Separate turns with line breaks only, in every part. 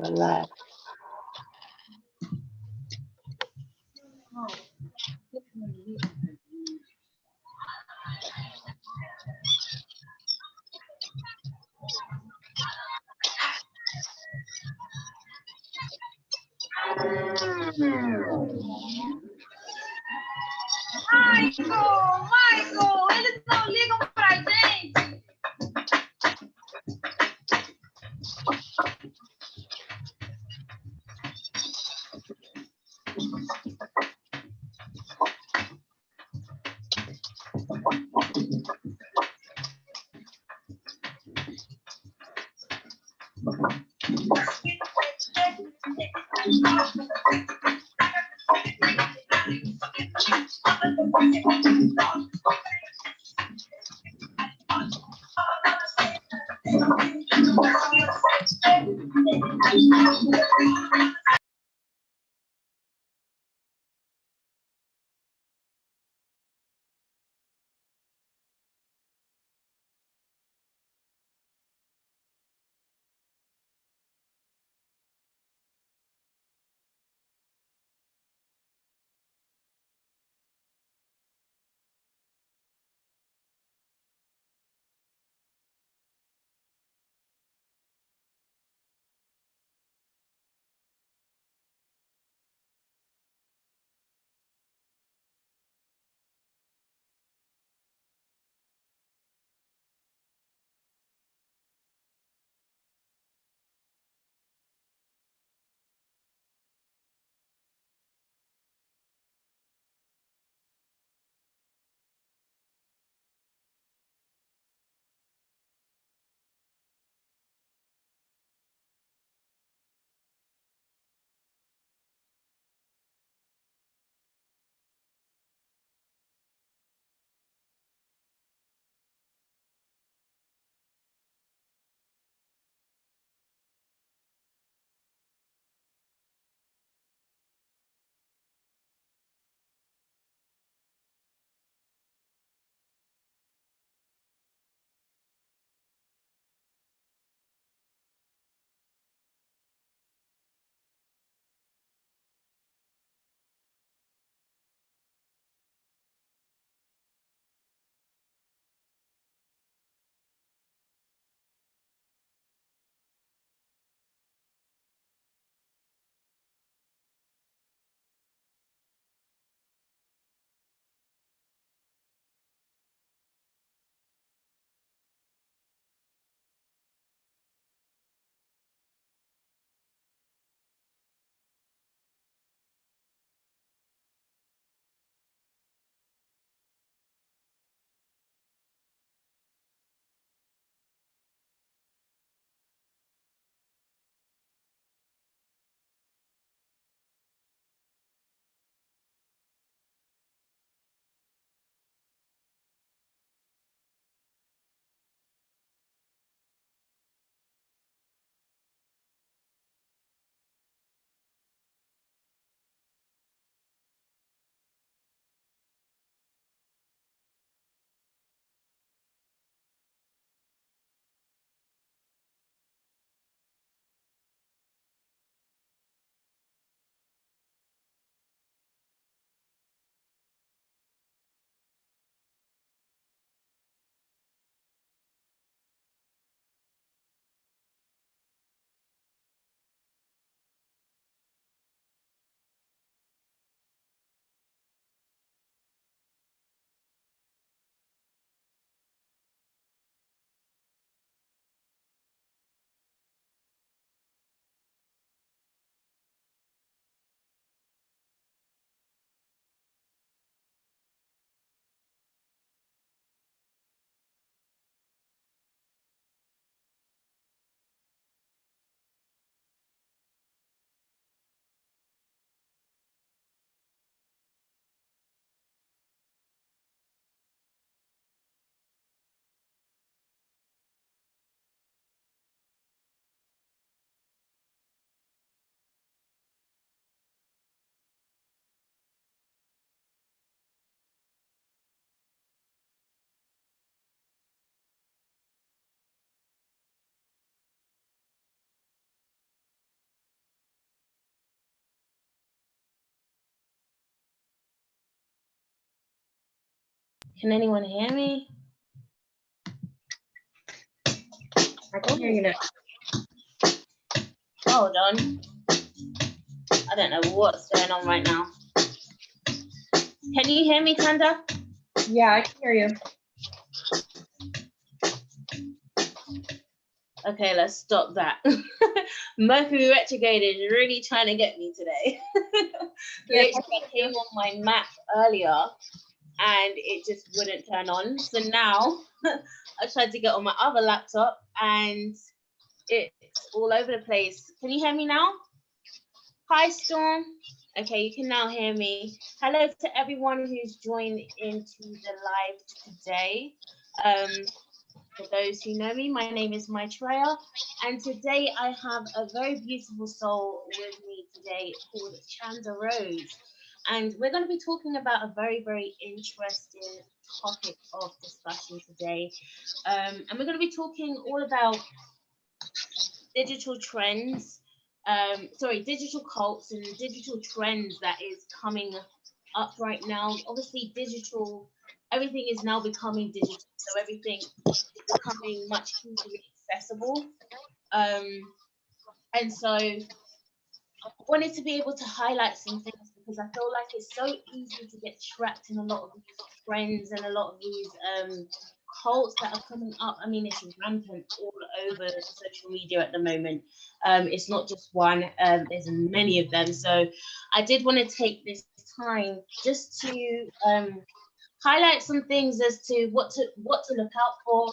relax.
Michael, eles não ligam pra gente.
Can anyone hear me?
I can hear you now.
Hold on. I don't know what's going on right now. Can you hear me, Chanda?
Yeah, I can hear you.
Okay, let's stop that. Mercury retrograde is really trying to get me today. Literally, I came on my map earlier and it just wouldn't turn on. So now I tried to get on my other laptop and it's all over the place. Can you hear me now? Hi, Storm. Okay, you can now hear me. Hello to everyone who's joined into the live today. For those who know me, my name is Maitreya, and today I have a very beautiful soul with me today called Chanda Rose. And we're going to be talking about a very, very interesting topic of discussion today. And we're going to be talking all about digital trends, digital cults and digital trends that is coming up right now. Obviously, everything is now becoming digital, so everything is becoming much easily accessible. And so I wanted to be able to highlight some things because I feel like it's so easy to get trapped in a lot of these trends and a lot of these cults that are coming up. I mean, it's rampant all over social media at the moment. It's not just one, there's many of them. So I did want to take this time just to highlight some things as to what to look out for,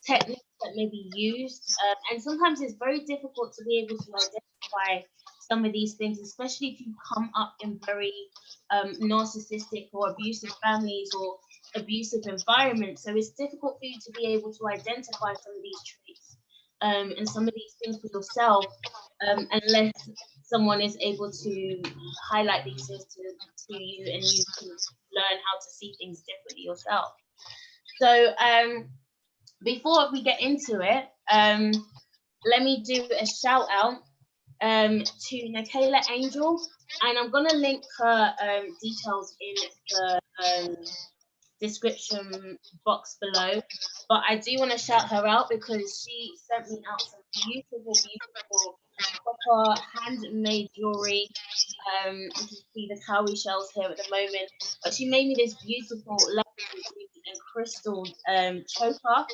techniques that may be used, and sometimes it's very difficult to be able to identify some of these things, especially if you come up in very narcissistic or abusive families or abusive environments. So it's difficult for you to be able to identify some of these traits and some of these things for yourself, unless someone is able to highlight these things to you and you can learn how to see things differently yourself. So before we get into it, let me do a shout out to Nakala Angel, and I'm gonna link her details in the description box below. But I do want to shout her out because she sent me out some beautiful proper handmade jewelry. You can see the cowrie shells here at the moment, but she made me this beautiful lapis and crystal choker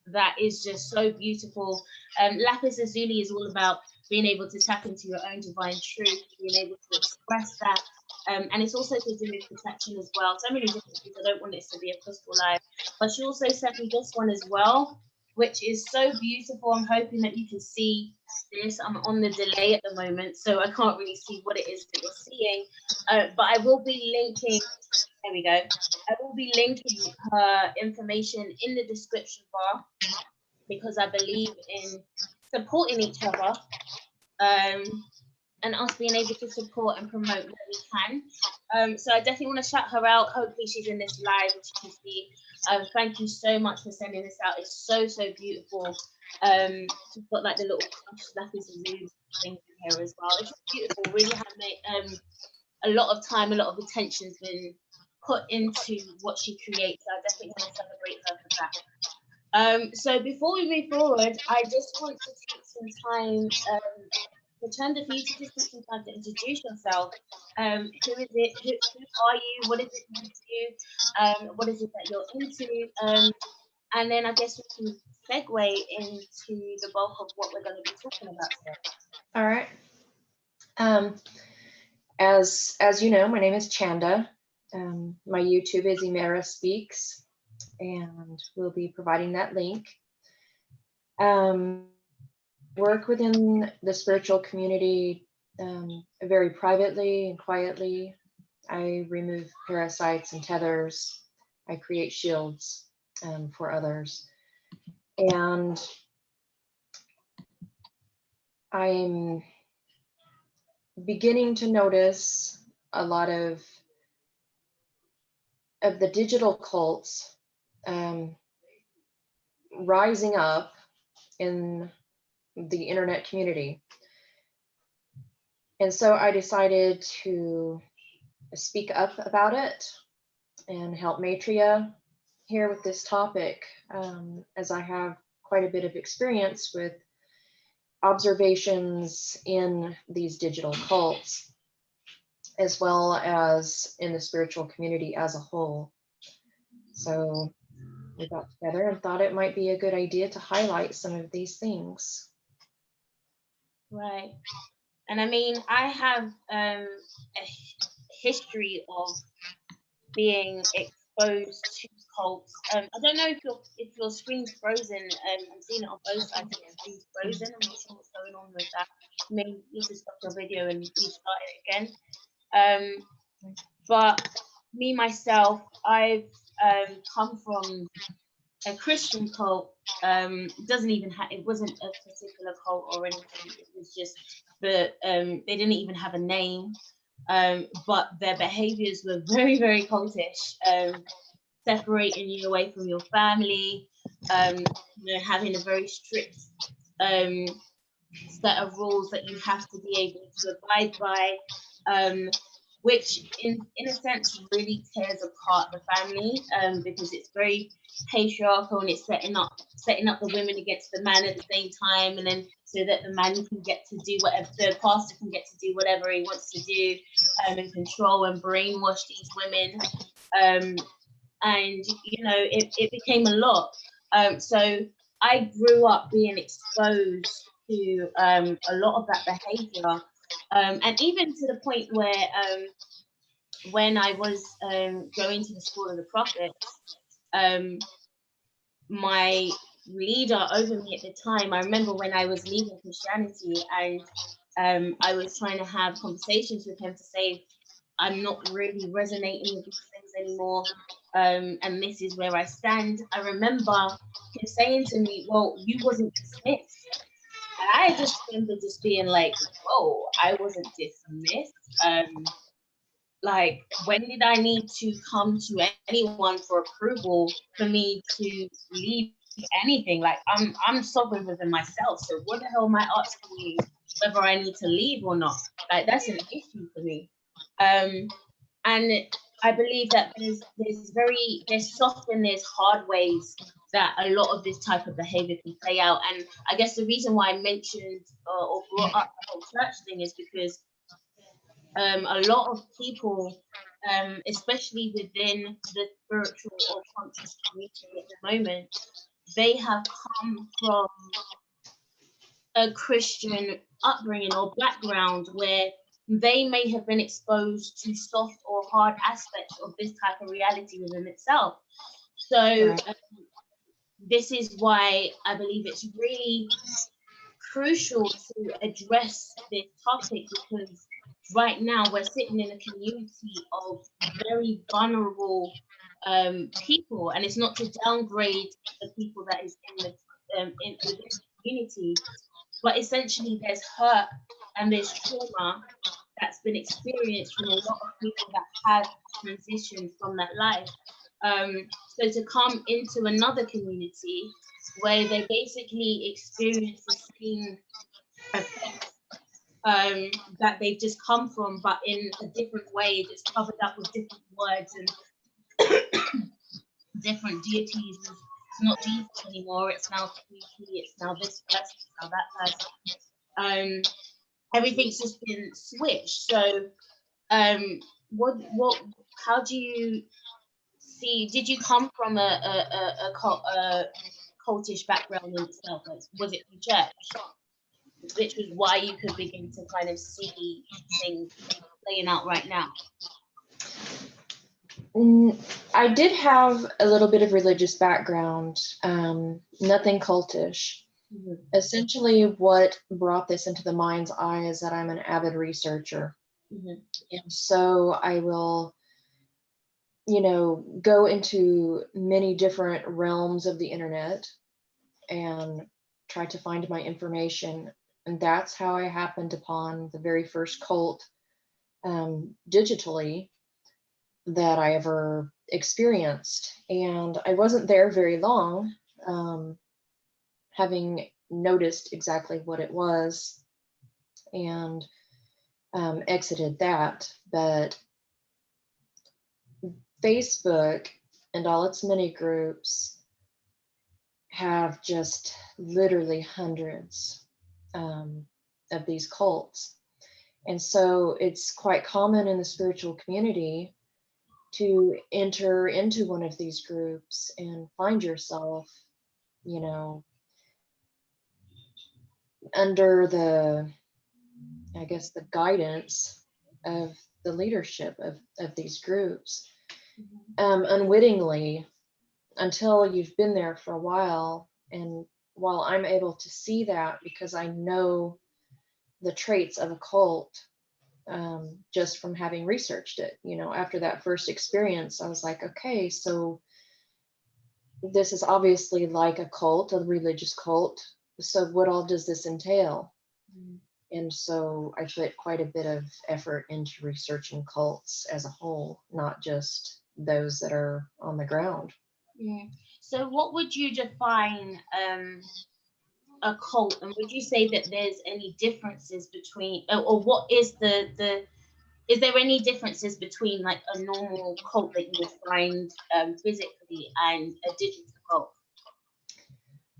that is just so beautiful. Lapis lazuli is all about being able to tap into your own divine truth, being able to express that. And it's also to do with protection as well. So many different things. I don't want this to be a crystal live. But she also sent me this one as well, which is so beautiful. I'm hoping that you can see this. I'm on the delay at the moment, so I can't really see what it is that you're seeing. But I will be linking, there we go. I will be linking her information in the description bar because I believe in supporting each other. And us being able to support and promote what we can. So I definitely want to shout her out. Hopefully she's in this live and she can see. Thank you so much for sending this out. It's so, so beautiful. She's got like the little crushed lapis lazuli things in here as well. It's just beautiful. Really have made a lot of time, a lot of attention's been put into what she creates. So I definitely want to celebrate her for that. So before we move forward, I just want to take some time Chanda, for you to just take some time to introduce yourself. Who is it? Who are you? What is it you do? What is it that you're into? And then I guess we can segue into the bulk of what we're going to be talking about today.
All right. As you know, my name is Chanda. My YouTube is Imera Speaks, and we'll be providing that link. Work within the spiritual community very privately and quietly. I remove parasites and tethers. I create shields for others. And I'm beginning to notice a lot of the digital cults rising up in the internet community. And so I decided to speak up about it and help Maitreya here with this topic, as I have quite a bit of experience with observations in these digital cults, as well as in the spiritual community as a whole. So we got together and thought it might be a good idea to highlight some of these things.
Right. And I mean, I have a history of being exposed to cults. I don't know if your screen's frozen. I'm seeing it on both sides. Your screen's frozen. I'm not sure what's going on with that. Maybe you have to stop your video and restart it again. But me myself, I've come from a Christian cult. Doesn't even have, it wasn't a particular cult or anything. It was just they didn't even have a name. But their behaviors were very, very cultish, separating you away from your family, having a very strict set of rules that you have to be able to abide by, which in a sense really tears apart the family, because it's very patriarchal and it's setting up the women against the man at the same time, and then so that the man can get to do whatever, the pastor can get to do whatever he wants to do, and control and brainwash these women, and it became a lot. So I grew up being exposed to a lot of that behavior, and even to the point where when I was going to the School of the Prophets, my leader over me at the time, I remember when I was leaving Christianity, and I was trying to have conversations with him to say, I'm not really resonating with these things anymore, and this is where I stand. I remember him saying to me, well, you wasn't dismissed. And I just remember just being like, whoa, I wasn't dismissed. Like, when did I need to come to anyone for approval for me to leave anything? Like, I'm sovereign within myself. So what the hell am I asking you whether I need to leave or not? Like, that's an issue for me. And I believe that there's soft and there's hard ways that a lot of this type of behavior can play out. And I guess the reason why I mentioned or brought up the whole church thing is because a lot of people, especially within the spiritual or conscious community at the moment, they have come from a Christian upbringing or background where they may have been exposed to soft or hard aspects of this type of reality within itself. So this is why I believe it's really crucial to address this topic, because right now we're sitting in a community of very vulnerable people, and it's not to downgrade the people that is in the community, but essentially there's hurt and there's trauma that's been experienced from a lot of people that have transitioned from that life. So to come into another community where they basically experience the same effects that they've just come from, but in a different way, that's covered up with different words and different deities. It's not Jesus anymore, it's now community, it's now this person, it's now that person. Everything's just been switched. So how do you see, did you come from a cultish background in itself? Like, was it from church? Which was why you could begin to kind of see things playing out right now.
I did have a little bit of religious background, nothing cultish. Mm-hmm. Essentially, what brought this into the mind's eye is that I'm an avid researcher. Mm-hmm. And so I will, go into many different realms of the internet and try to find my information. And that's how I happened upon the very first cult digitally that I ever experienced. And I wasn't there very long, having noticed exactly what it was and exited that. But Facebook and all its mini groups have just literally hundreds of these cults. And so it's quite common in the spiritual community to enter into one of these groups and find yourself, you know, under the, I guess, the guidance of the leadership of these groups, unwittingly, until you've been there for a while. And while I'm able to see that because I know the traits of a cult, just from having researched it, after that first experience, I was like, okay, so this is obviously like a cult, a religious cult. So what all does this entail? And so I put quite a bit of effort into researching cults as a whole, not just those that are on the ground.
So what would you define a cult, and would you say that there's any differences between, or what is is there any differences between like a normal cult that you would find physically and a digital cult?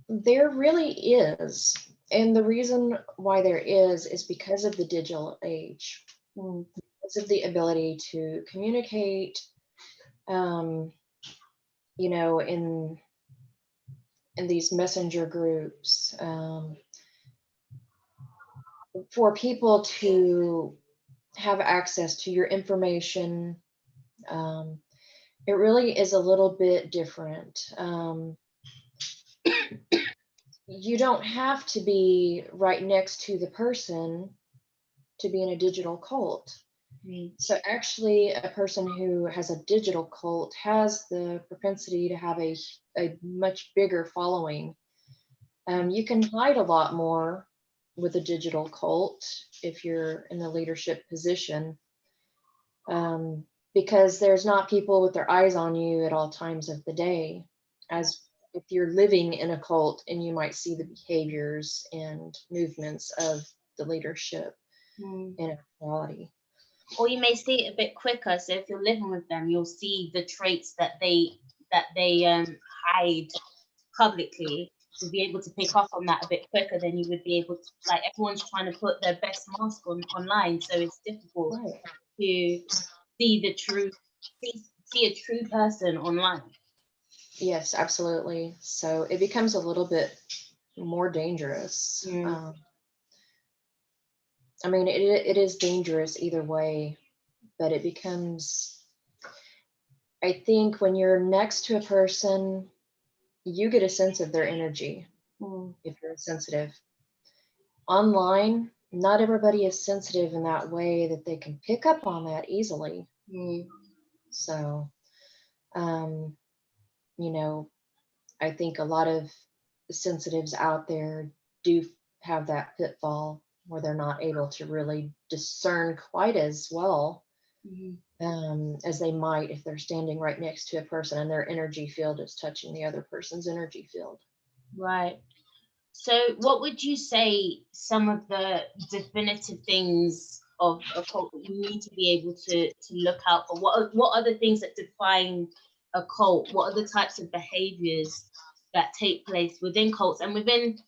There really is. And the reason why there is because of the digital age, because of the ability to communicate, in these messenger groups, for people to have access to your information. It really is a little bit different. You don't have to be right next to the person to be in a digital cult. So actually, a person who has a digital cult has the propensity to have a much bigger following. You can hide a lot more with a digital cult if you're in the leadership position, because there's not people with their eyes on you at all times of the day, as if you're living in a cult and you might see the behaviors and movements of the leadership in actuality.
Or you may see it a bit quicker. So if you're living with them, you'll see the traits that they hide publicly. To be able to pick up on that a bit quicker than you would be able to, like, everyone's trying to put their best mask on online, so it's difficult to see the true, see a true person online.
Yes, absolutely. So it becomes a little bit more dangerous. I mean, it is dangerous either way, but it becomes, I think when you're next to a person, you get a sense of their energy if you're sensitive. Online, not everybody is sensitive in that way that they can pick up on that easily. So, I think a lot of sensitives out there do have that pitfall where they're not able to really discern quite as well as they might if they're standing right next to a person and their energy field is touching the other person's energy field.
Right. So what would you say some of the definitive things of a cult that you need to be able to look out for? What are the things that define a cult? What are the types of behaviors that take place within cults and within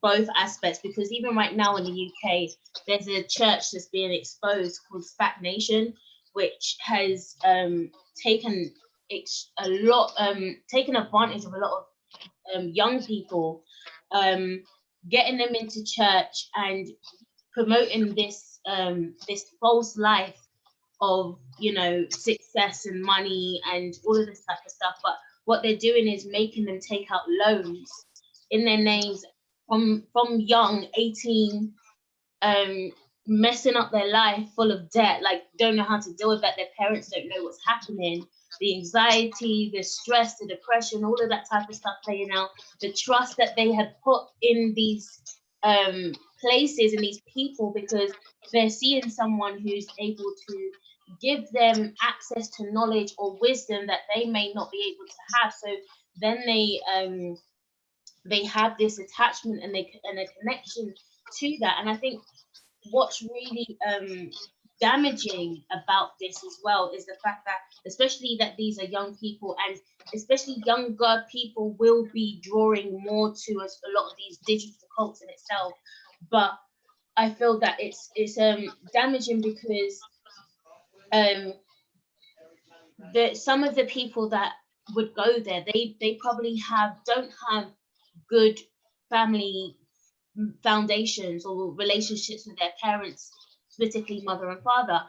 both aspects? Because even right now in the UK, there's a church that's being exposed called Nation, which has taken advantage of a lot of young people, getting them into church and promoting this this false life of success and money and all of this type of stuff. But what they're doing is making them take out loans in their names from young 18, messing up their life, full of debt, like don't know how to deal with that. Their parents don't know what's happening. The anxiety, the stress, the depression, all of that type of stuff playing out. The trust that they had put in these places and these people, because they're seeing someone who's able to give them access to knowledge or wisdom that they may not be able to have. So then they have this attachment and a connection to that. And I think what's really damaging about this as well is the fact that, especially that these are young people, and especially younger people will be drawing more to us, a lot of these digital cults in itself. But I feel that it's damaging because some of the people that would go there, they probably don't have good family foundations or relationships with their parents, particularly mother and father.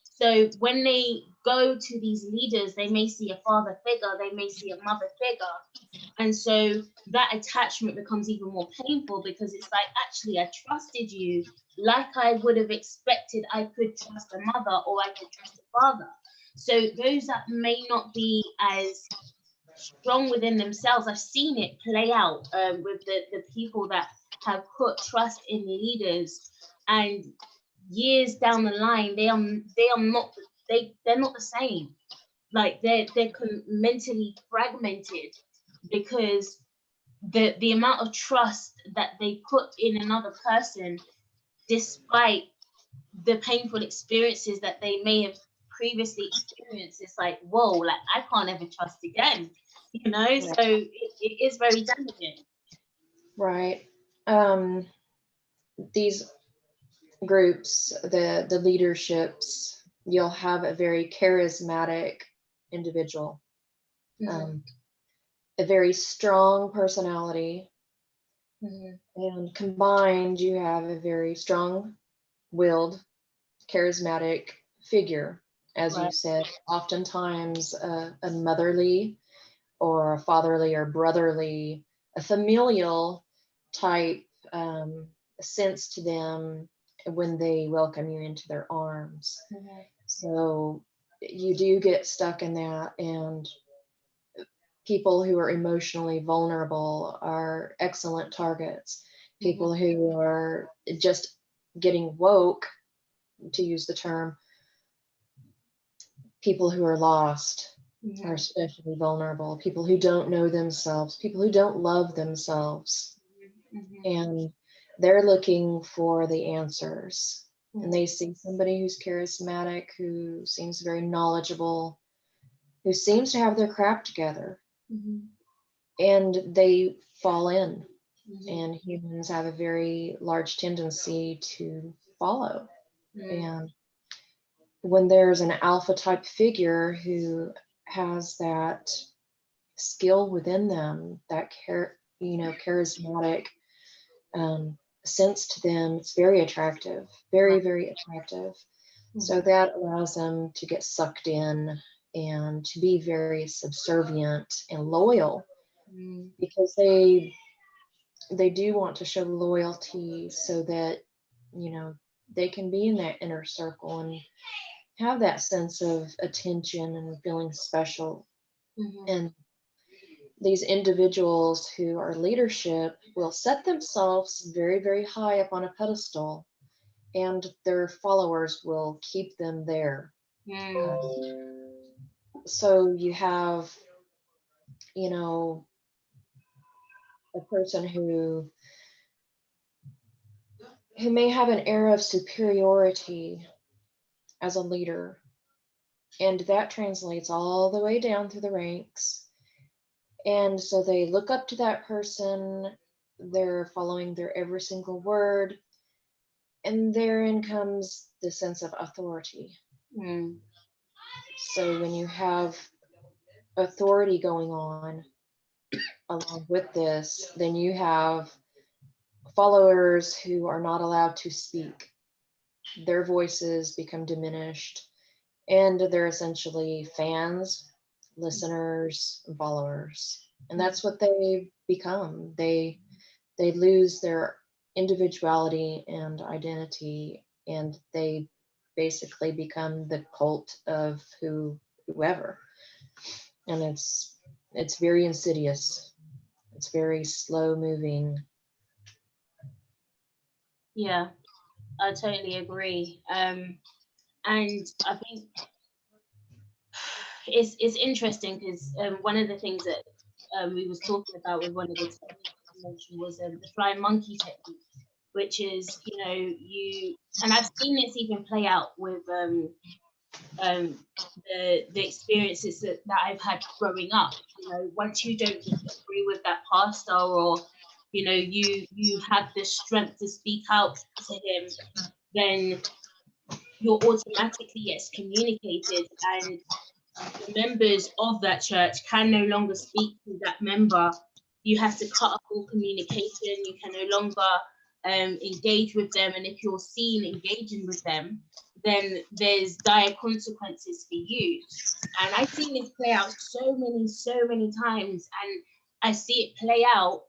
So when they go to these leaders, they may see a father figure, they may see a mother figure, and so that attachment becomes even more painful, because it's like, actually, I trusted you like I would have expected I could trust a mother or I could trust a father. So those that may not be as strong within themselves, I've seen it play out with the people that have put trust in leaders, and years down the line, they're not the same. Like they're mentally fragmented, because the amount of trust that they put in another person, despite the painful experiences that they may have previously experienced, it's like, whoa, like I can't ever trust again, you know.
Right.
So it is very damaging.
Right. These groups, the leaderships, you'll have a very charismatic individual, a very strong personality, and combined, you have a very strong-willed, charismatic figure, as you
Right.
said, oftentimes a motherly or a fatherly or brotherly, a familial type sense to them when they welcome you into their arms. So you do get stuck in that, and people who are emotionally vulnerable are excellent targets. People who are just getting woke, to use the term, people who are lost are especially vulnerable. People who don't know themselves, people who don't love themselves, and they're looking for the answers. And they see somebody who's charismatic, who seems very knowledgeable, who seems to have their crap together, and they fall in. And humans have a very large tendency to follow. And when there's an alpha type figure who has that skill within them, that charismatic sense to them, it's very attractive, very, very attractive. So that allows them to get sucked in and to be very subservient and loyal, because they do want to show loyalty so that, they can be in that inner circle and have that sense of attention and feeling special. And these individuals who are leadership will set themselves very, very high up on a pedestal, and their followers will keep them there. So you have, a person who may have an air of superiority as a leader, and that translates all the way down through the ranks. And so they look up to that person, they're following their every single word, and therein comes the sense of authority. So when you have authority going on along with this, then you have followers who are not allowed to speak. Their voices become diminished, and they're essentially fans, listeners, followers. And that's what they become. They lose their individuality and identity, and they basically become the cult of whoever. And it's very insidious. It's very slow moving.
Yeah, I totally agree. And I think it's interesting because one of the things that we was talking about with one of the techniques you mentioned was the flying monkey technique, which is, you know, and I've seen this even play out with the experiences that I've had growing up. You know, once you don't agree with that pastor, or you know, you have the strength to speak out to him, then you're automatically excommunicated, and the members of that church can no longer speak to that member. You have to cut off all communication. You can no longer engage with them, and if you're seen engaging with them, then there's dire consequences for you. And I've seen this play out so many times, and I see it play out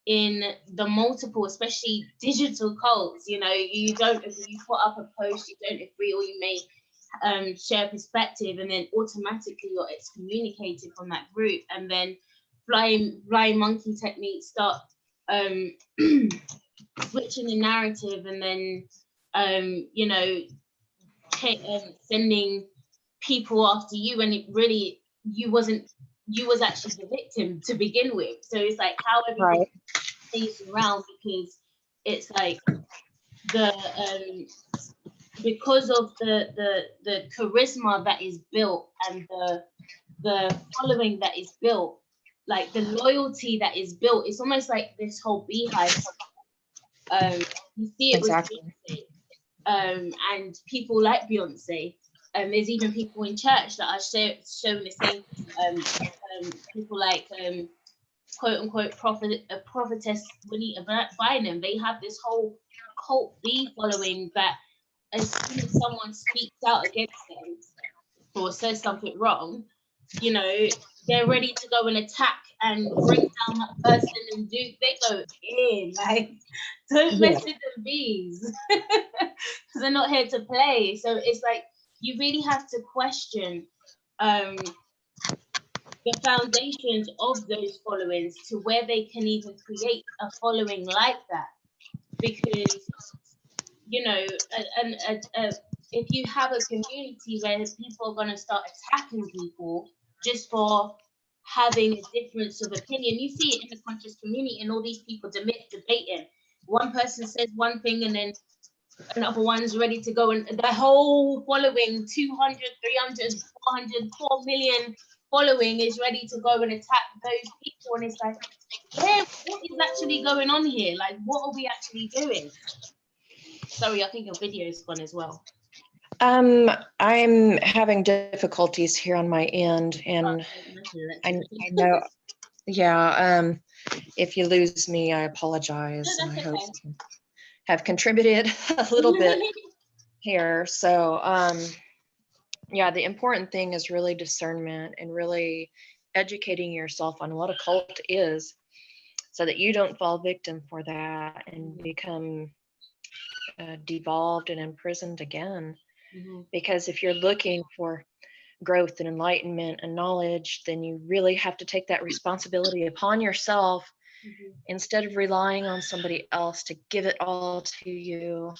in the multiple, especially digital cults. You know, you don't agree, you put up a post, you don't agree, or you may share perspective, and then automatically you're excommunicated from that group, and then flying monkey techniques start switching the narrative, and then you know, sending people after you, and it really, you was actually the victim to begin with. So it's like how everything stays around, because it's like because of the charisma that is built, and the following that is built, like the loyalty that is built, it's almost like this whole beehive. You see it
Exactly.
with Beyonce, and people like Beyonce. There's even people in church that are showing the same thing. People like quote unquote prophetess Juanita Bynum. They have this whole cult bee following that as soon as someone speaks out against them or says something wrong, you know, they're ready to go and attack and bring down that person, and they go in, like, don't mess with the bees, because they're not here to play. So it's like, you really have to question the foundations of those followings to where they can even create a following like that. Because, you know, if you have a community where people are going to start attacking people just for having a difference of opinion, you see it in the conscious community, and all these people debating. One person says one thing, and then another one's ready to go, and the whole following, 200, 300, 400, 4 million following is ready to go and attack those people. And it's like, what is actually going on here? Like, what are we actually doing? Sorry, I think your video is gone as well.
I'm having difficulties here on my end, and I know, yeah, if you lose me, I apologize.
No,
And I
that's
hope
okay.
you have contributed a little bit here. So, yeah, the important thing is really discernment and really educating yourself on what a cult is, so that you don't fall victim for that and become devolved and imprisoned again. Because if you're looking for growth and enlightenment and knowledge, then you really have to take that responsibility upon yourself instead of relying on somebody else to give it all to you.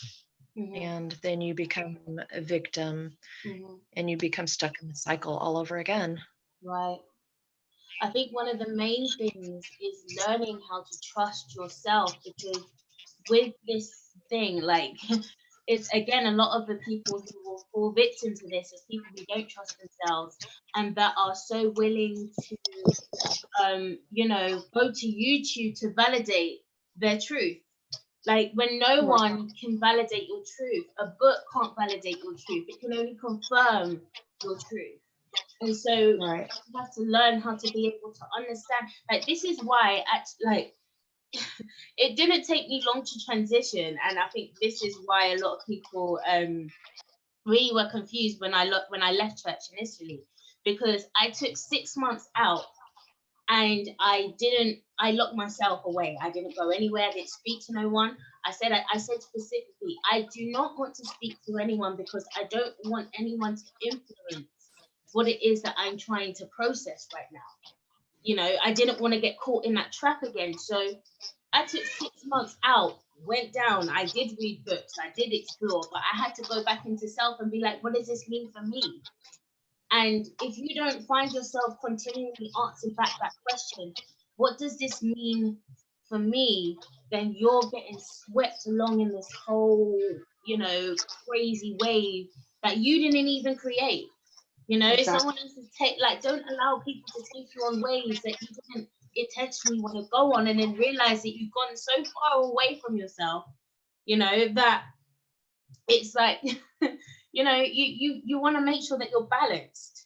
And then you become a victim, and you become stuck in the cycle all over again.
Right. I think one of the main things is learning how to trust yourself, because with this thing, like, it's again, a lot of the people who will fall victim to this is people who don't trust themselves, and that are so willing to you know, go to YouTube to validate their truth. Like, when no one can validate your truth, a book can't validate your truth, it can only confirm your truth. And so you have to learn how to be able to understand. Like, this is why, like, it didn't take me long to transition, and I think this is why a lot of people really were confused when I left church initially, because I took 6 months out, and I locked myself away. I didn't go anywhere. I didn't speak to no one. I said specifically, I do not want to speak to anyone, because I don't want anyone to influence what it is that I'm trying to process right now. You know, I didn't want to get caught in that trap again. So I took 6 months out, went down. I did read books. I did explore, but I had to go back into self and be like, what does this mean for me? And if you don't find yourself continually answering back that question, what does this mean for me? then you're getting swept along in this whole, you know, crazy wave that you didn't even create. You know,
Exactly.
someone else to take, like, don't allow people to take you on waves that you didn't intentionally want to go on, and then realize that you've gone so far away from yourself, you know, that it's like, you know, you want to make sure that you're balanced,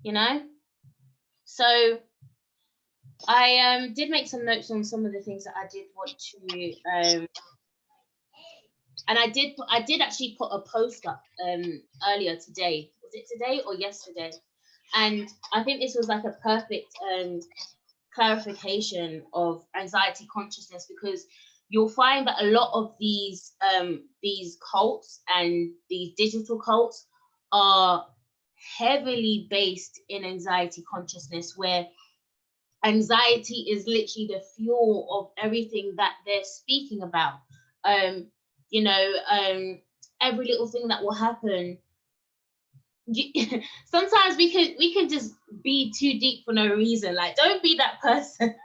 you know. So I did make some notes on some of the things that I did want to and I did actually put a post up earlier today. Was it today or yesterday? And I think this was like a perfect clarification of anxiety consciousness, because you'll find that a lot of these cults and these digital cults are heavily based in anxiety consciousness, where anxiety is literally the fuel of everything that they're speaking about. You know, every little thing that will happen. Sometimes we can just be too deep for no reason. Like, don't be that person.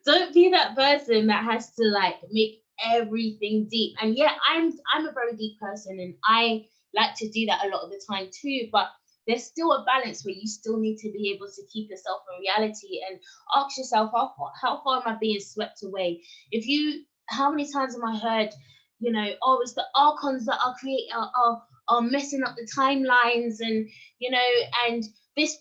Don't be that person that has to like make everything deep. And yeah, I'm a very deep person, and I like to do that a lot of the time too. But there's still a balance where you still need to be able to keep yourself in reality and ask yourself, how far am I being swept away? How many times have I heard, you know, oh, it's the archons that are messing up the timelines, and you know, and this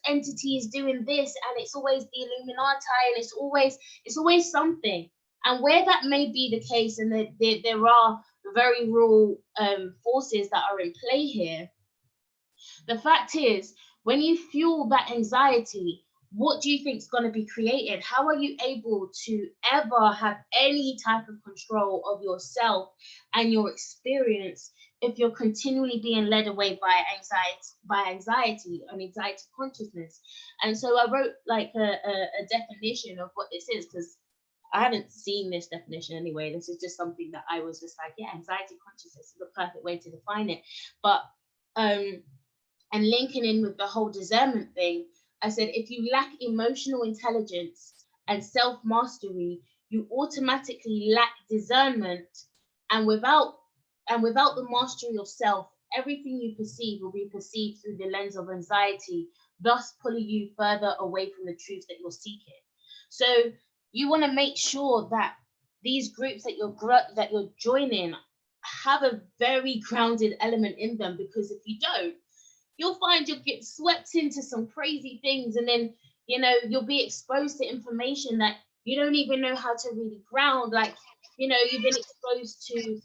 entity is doing this, and it's always the Illuminati, and it's always something. And where that may be the case, and there are very real forces that are in play here, the fact is, when you fuel that anxiety, what do you think is going to be created? How are you able to ever have any type of control of yourself and your experience if you're continually being led away by anxiety and anxiety consciousness? And so I wrote like a definition of what this is, because I haven't seen this definition anyway. This is just something that I was just like, yeah, anxiety consciousness is the perfect way to define it. But and linking in with the whole discernment thing, I said, if you lack emotional intelligence and self-mastery, you automatically lack discernment. And without the mastery of self, everything you perceive will be perceived through the lens of anxiety, thus pulling you further away from the truth that you're seeking. So you want to make sure that these groups that you're joining have a very grounded element in them, because if you don't, you'll find you'll get swept into some crazy things, and then, you know, you'll be exposed to information that you don't even know how to really ground. Like, you know, you've been exposed to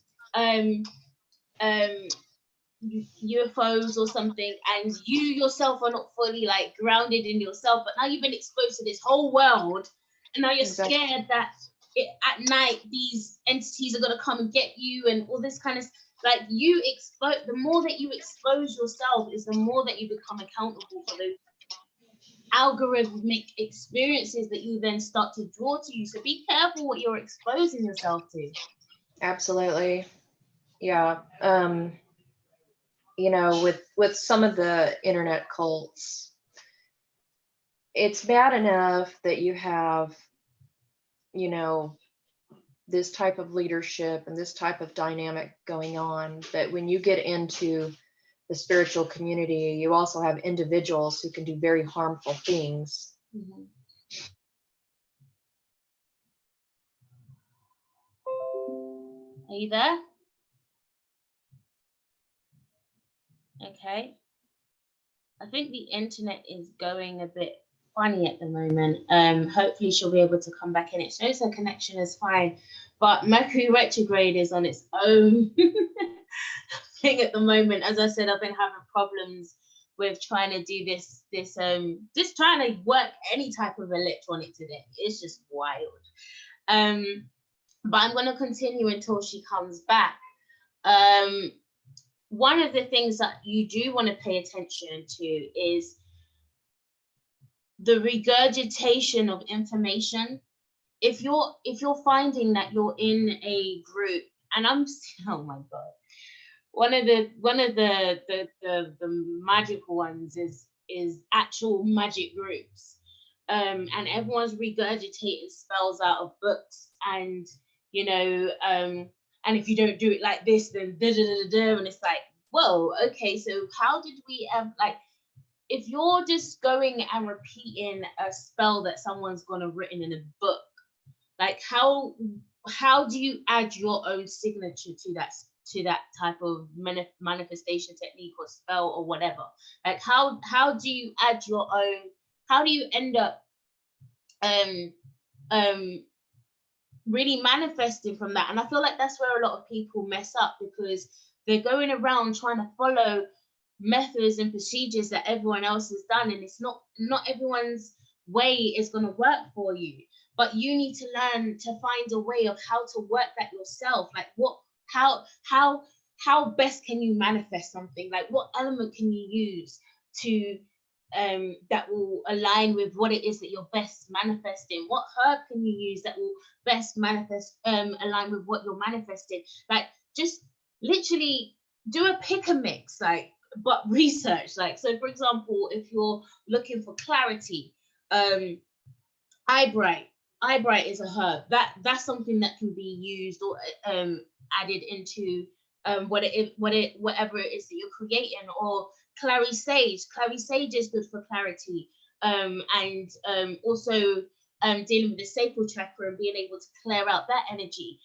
UFOs or something, and you yourself are not fully like grounded in yourself, but now you've been exposed to this whole world, and now you're scared that at night these entities are going to come and get you, and all this kind of, like, the more that you expose yourself is the more that you become accountable for those algorithmic experiences that you then start to draw to you. So be careful what you're exposing yourself to.
Absolutely. Yeah. You know, with some of the internet cults, it's bad enough that you have, you know, this type of leadership and this type of dynamic going on, but when you get into the spiritual community, you also have individuals who can do very harmful things.
Mm-hmm. Are you there? Okay. I think the internet is going a bit funny at the moment. Hopefully she'll be able to come back in. It shows her connection is fine, but Mercury retrograde is on its own thing at the moment. As I said, I've been having problems with trying to do this just trying to work any type of electronic today. It's just wild. But I'm going to continue until she comes back. One of the things that you do want to pay attention to is the regurgitation of information. If you're finding that you're in a group, and oh my god, one of the magical ones is actual magic groups, and everyone's regurgitating spells out of books, and you know, and if you don't do it like this, then da da da da, and it's like, whoa, okay, so how did we like, if you're just going and repeating a spell that someone's gonna written in a book, like how do you add your own signature to that type of manifestation technique or spell or whatever? Like how do you add your own, how do you end up really manifesting from that? And I feel like that's where a lot of people mess up, because they're going around trying to follow methods and procedures that everyone else has done, and it's not everyone's way is going to work for you, but you need to learn to find a way of how to work that yourself. Like what, how best can you manifest something? Like what element can you use to that will align with what it is that you're best manifesting? What herb can you use that will best manifest align with what you're manifesting? Like just literally do a pick a mix, like, but research. Like, so for example, if you're looking for clarity, eye bright is a herb that's something that can be used or added into whatever it is that you're creating. Or clary sage is good for clarity, and also dealing with the sacral chakra and being able to clear out that energy.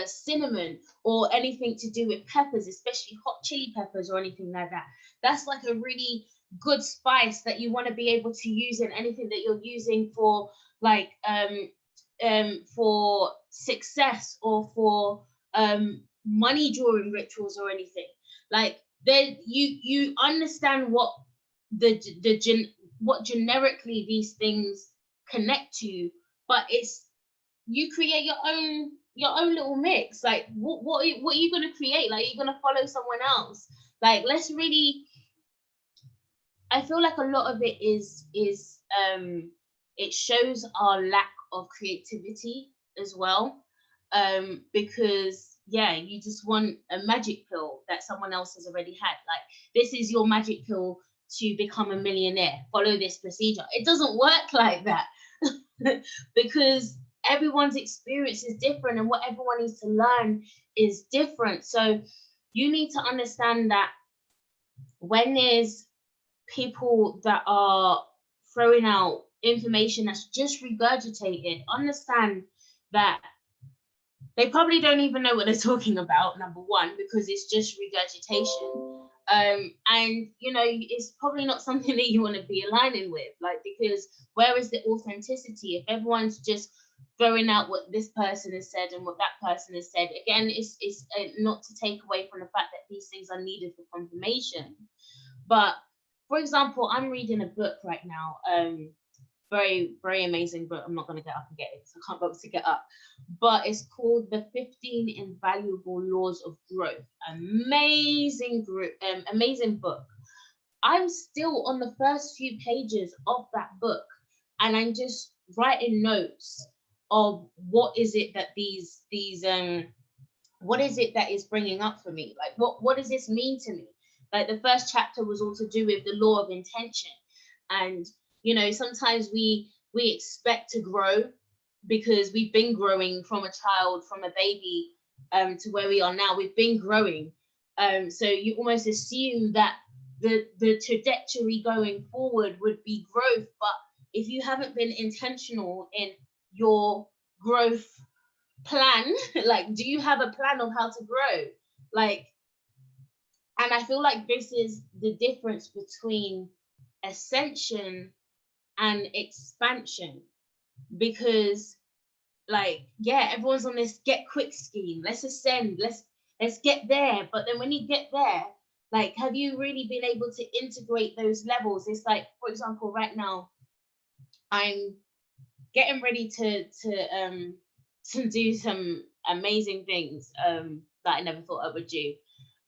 Cinnamon or anything to do with peppers, especially hot chili peppers or anything like that, that's like a really good spice that you want to be able to use in anything that you're using for, like for success or for money drawing rituals or anything. Like then you understand what what generically these things connect to, but it's, you create your own little mix. Like what are you going to create? Like, you're going to follow someone else? Like, let's really, I feel like a lot of it is it shows our lack of creativity as well, because yeah, you just want a magic pill that someone else has already had. Like, this is your magic pill to become a millionaire, follow this procedure. It doesn't work like that because everyone's experience is different and what everyone needs to learn is different. So you need to understand that when there's people that are throwing out information that's just regurgitated, understand that they probably don't even know what they're talking about, number one, because it's just regurgitation. And you know, it's probably not something that you want to be aligning with, like, because where is the authenticity if everyone's just throwing out what this person has said and what that person has said? Again, it's not to take away from the fact that these things are needed for confirmation. But for example, I'm reading a book right now, very, very amazing book. I'm not going to get up and get it, so I can't bother to get up. But it's called The 15 Invaluable Laws of Growth. Amazing book. I'm still on the first few pages of that book, and I'm just writing notes of what is it that what is it that is bringing up for me? Like, what does this mean to me? Like, the first chapter was all to do with the law of intention. And, you know, sometimes we expect to grow because we've been growing from a child, from a baby, to where we are now. We've been growing. So you almost assume that the trajectory going forward would be growth. But if you haven't been intentional in your growth plan, like, do you have a plan of how to grow? Like, and I feel like this is the difference between ascension and expansion, because, like, yeah, everyone's on this get quick scheme. Let's ascend, let's get there. But then when you get there, like, have you really been able to integrate those levels? It's like, for example, right now, I'm getting ready to do some amazing things that I never thought I would do.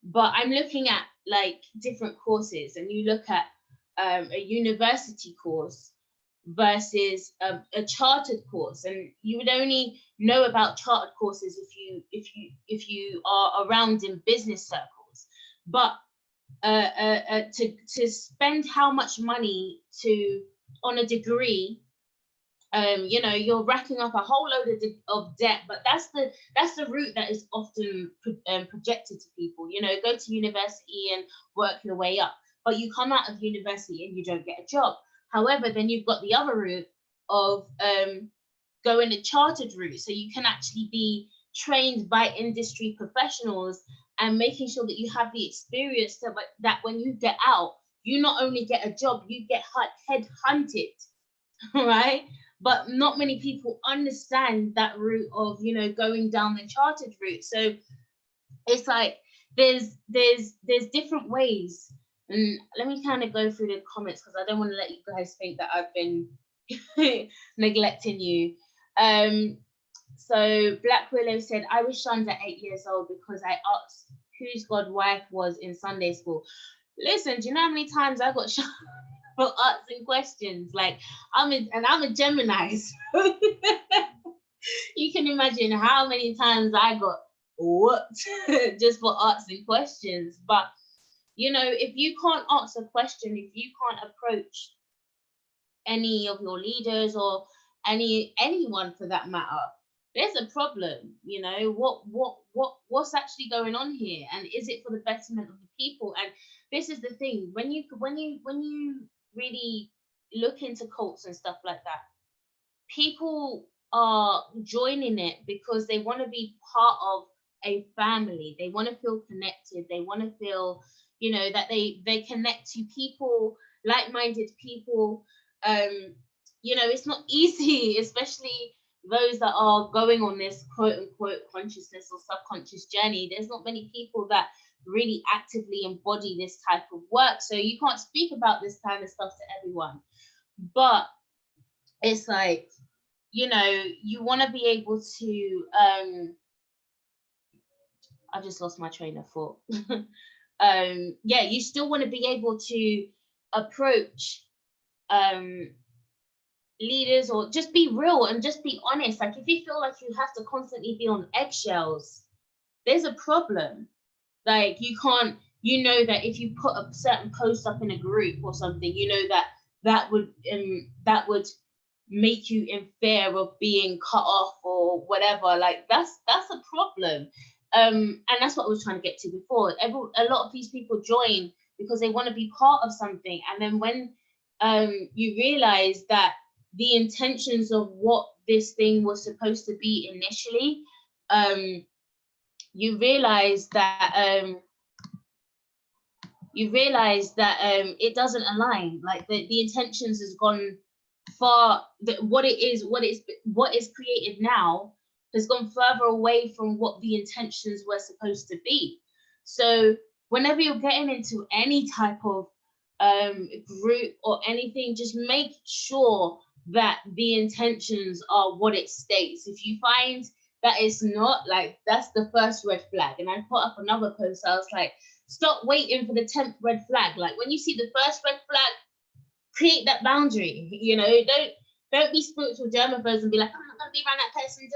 But I'm looking at, like, different courses, and you look at a university course versus a chartered course, and you would only know about chartered courses if you are around in business circles. But to spend how much money to on a degree, you know, you're racking up a whole load of debt, but that's the route that is often projected to people. You know, go to university and work your way up, but you come out of university and you don't get a job. However, then you've got the other route of going a chartered route, so you can actually be trained by industry professionals and making sure that you have the experience that when you get out, you not only get a job, you get head hunted, right? But not many people understand that route of, you know, going down the chartered route. So it's like there's different ways. And let me kind of go through the comments because I don't want to let you guys think that I've been neglecting you. So Black Willow said, I was shunned at 8 years old because I asked whose God wife was in Sunday school. Listen, do you know how many times I got shunned for asking questions? Like, I'm a Gemini, so you can imagine how many times I got whooped just for asking questions. But you know, if you can't ask a question, if you can't approach any of your leaders or anyone for that matter, there's a problem. You know, what's actually going on here, and is it for the betterment of the people? And this is the thing, when you really look into cults and stuff like that, people are joining it because they want to be part of a family. They want to feel connected. They want to feel, you know, that they connect to people, like-minded people. You know, it's not easy, especially those that are going on this quote unquote consciousness or subconscious journey. There's not many people that really actively embody this type of work, so you can't speak about this kind of stuff to everyone. But it's like, you know, you want to be able to I just lost my train of thought. Yeah, you still want to be able to approach leaders, or just be real and just be honest. Like, if you feel like you have to constantly be on eggshells, there's a problem. Like, you can't, you know, that if you put a certain post up in a group or something, you know that would make you in fear of being cut off or whatever. Like, that's a problem. And that's what I was trying to get to before. A lot of these people join because they want to be part of something, and then when you realize that the intentions of what this thing was supposed to be initially, you realize that it doesn't align. Like, the intentions has gone far. What is created now has gone further away from what the intentions were supposed to be. So whenever you're getting into any type of group or anything, just make sure that the intentions are what it states. If you find that it's not, like, that's the first red flag. And I put up another post, I was like, stop waiting for the 10th red flag. Like, when you see the first red flag, create that boundary. You know, don't be spiritual germaphobes and be like, I'm not gonna be around that person.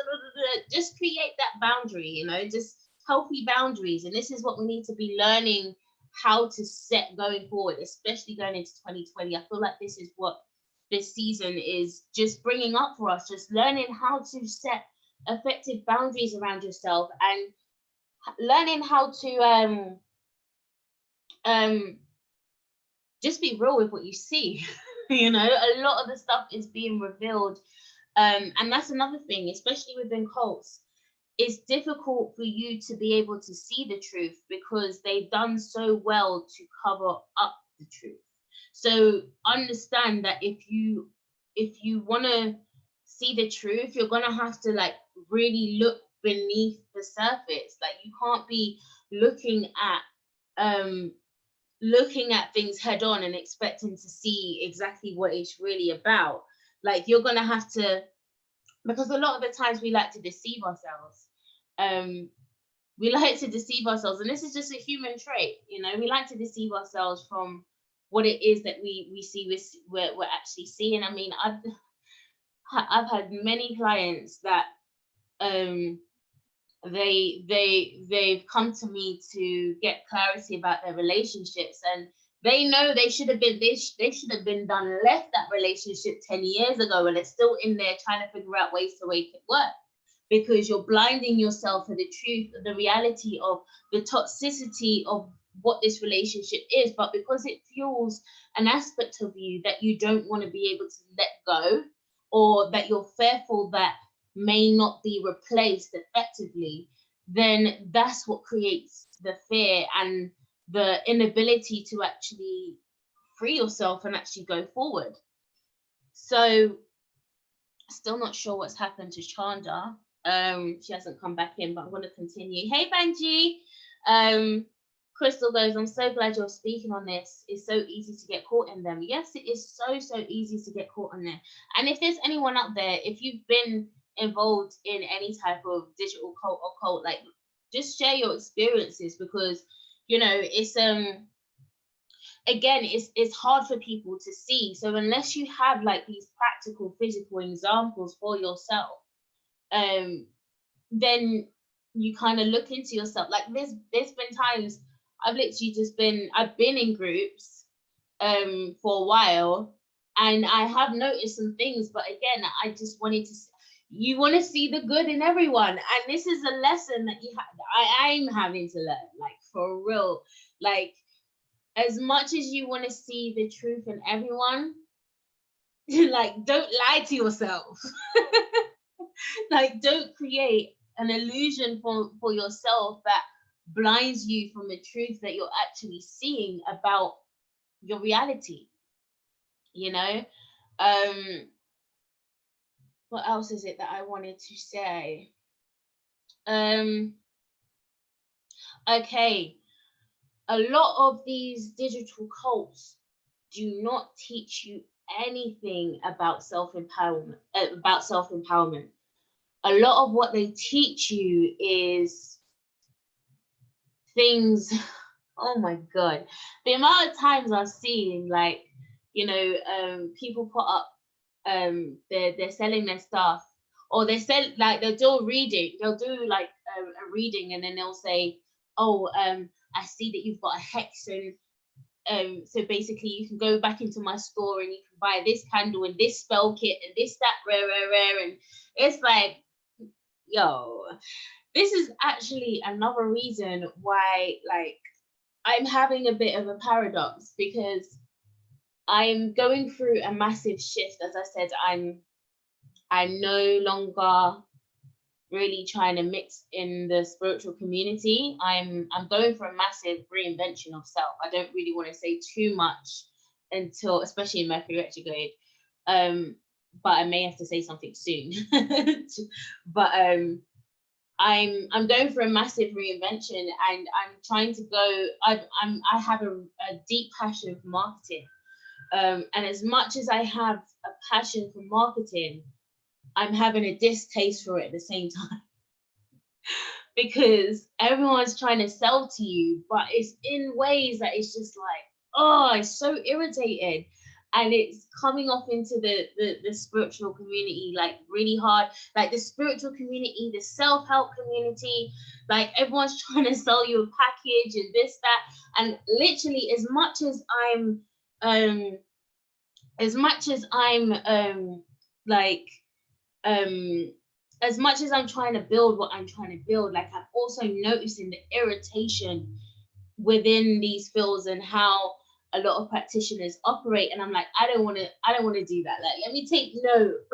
Just create that boundary, you know, just healthy boundaries. And this is what we need to be learning how to set going forward, especially going into 2020. I feel like this is what this season is just bringing up for us, just learning how to set effective boundaries around yourself, and learning how to just be real with what you see. You know, a lot of the stuff is being revealed, and that's another thing, especially within cults. It's difficult for you to be able to see the truth because they've done so well to cover up the truth. So understand that if you want to see the truth, you're gonna have to, like, really look beneath the surface. Like, you can't be looking at things head on and expecting to see exactly what it's really about. Like, you're gonna have to, because a lot of the times we like to deceive ourselves. We like to deceive ourselves, and this is just a human trait. You know, we like to deceive ourselves from what it is that we see we're actually seeing. I mean, I've had many clients that they've come to me to get clarity about their relationships, and They know they should have been left that relationship 10 years ago, and they're still in there trying to figure out ways to make it work, because you're blinding yourself to the truth, the reality of the toxicity of what this relationship is. But because it fuels an aspect of you that you don't want to be able to let go, or that you're fearful that may not be replaced effectively, then that's what creates the fear and the inability to actually free yourself and actually go forward. So still not sure what's happened to Chanda. She hasn't come back in, but I'm going to continue. Hey, Banji. Crystal goes, I'm so glad you're speaking on this. It's so easy to get caught in them. Yes, it is so easy to get caught in there. And if there's anyone out there, if you've been involved in any type of digital cult or cult, like, just share your experiences, because, you know, it's again, it's hard for people to see. So unless you have like these practical physical examples for yourself, then you kind of look into yourself. Like, there's been times I've been in groups for a while, and I have noticed some things, but again, I just wanted to, you want to see the good in everyone, and this is a lesson that I'm having to learn, like, for real. Like, as much as you want to see the truth in everyone, like, don't lie to yourself. Like, don't create an illusion for yourself that blinds you from the truth that you're actually seeing about your reality, you know? What else is it that I wanted to say? Okay, a lot of these digital cults do not teach you anything about self-empowerment. A lot of what they teach you is things, oh my God, the amount of times I've seen, like, you know, people put up, they're selling their stuff, or they sell, like, they'll do like a reading, and then they'll say, oh, I see that you've got a hex, and so basically you can go back into my store and you can buy this candle and this spell kit and this, that, rare, and it's like, yo, this is actually another reason why, like, I'm having a bit of a paradox, because I'm going through a massive shift. As I said, I'm no longer really trying to mix in the spiritual community. I'm going for a massive reinvention of self. I don't really want to say too much until, especially in Mercury Retrograde, but I may have to say something soon. But I'm going for a massive reinvention, and I'm trying to go. I have a deep passion for marketing, and as much as I have a passion for marketing, I'm having a distaste for it at the same time, because everyone's trying to sell to you, but it's in ways that it's just like, oh, it's so irritating. And it's coming off into the spiritual community, like, really hard. Like, the spiritual community, the self-help community, like, everyone's trying to sell you a package and this, that. And literally, as much as I'm trying to build what I'm trying to build, like, I'm also noticing the irritation within these fields and how a lot of practitioners operate, and I'm like, I don't want to do that. Like, let me take note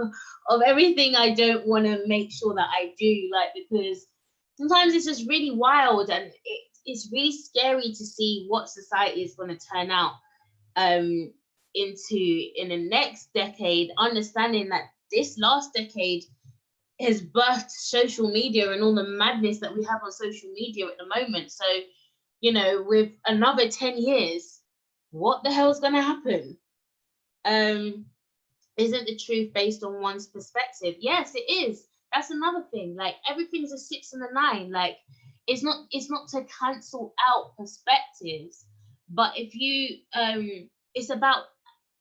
of everything I don't want to make sure that I do, like, because sometimes it's just really wild, and it's really scary to see what society is going to turn out into in the next decade, understanding that this last decade has birthed social media and all the madness that we have on social media at the moment. So, you know, with another 10 years, what the hell's going to happen? Isn't the truth based on one's perspective? Yes, it is. That's another thing. Like, everything's a 6 and a 9. Like, it's not to cancel out perspectives, but if you it's about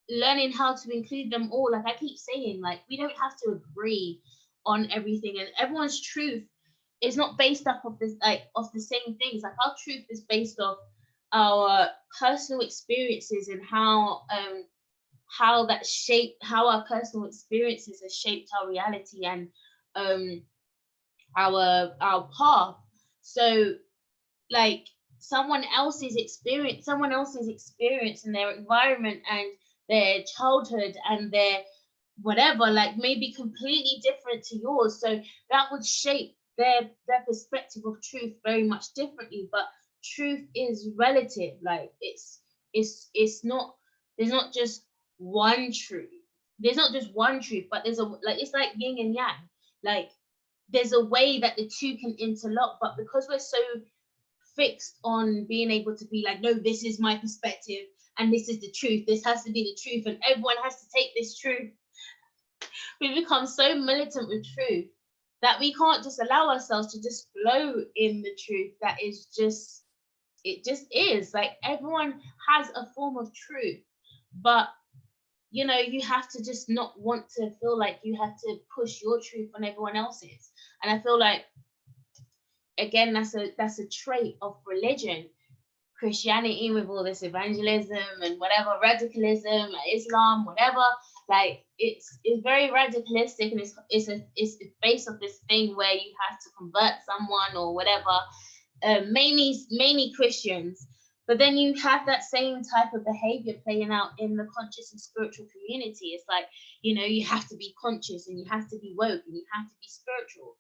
learning how to include them all. Like I keep saying, like, we don't have to agree on everything, and everyone's truth is not based off of this, like, of the same things. Like, our truth is based off our personal experiences and how our personal experiences have shaped our reality and our path. So like someone else's experience and their environment and their childhood and their whatever like may be completely different to yours, so that would shape their perspective of truth very much differently. But truth is relative. Like it's not, there's not just one truth. There's not just one truth, but there's a, like, it's like yin and yang. Like there's a way that the two can interlock, but because we're so fixed on being able to be like, no, this is my perspective and this is the truth, this has to be the truth and everyone has to take this truth, we become so militant with truth that we can't just allow ourselves to just flow in the truth that is just, it just is. Like everyone has a form of truth, but you know, you have to just not want to feel like you have to push your truth on everyone else's. And I feel like, again, that's a trait of religion. Christianity with all this evangelism and whatever, radicalism, Islam, whatever, like it's very radicalistic, and it's based off this thing where you have to convert someone or whatever, mainly Christians. But then you have that same type of behavior playing out in the conscious and spiritual community. It's like, you know, you have to be conscious and you have to be woke and you have to be spiritual.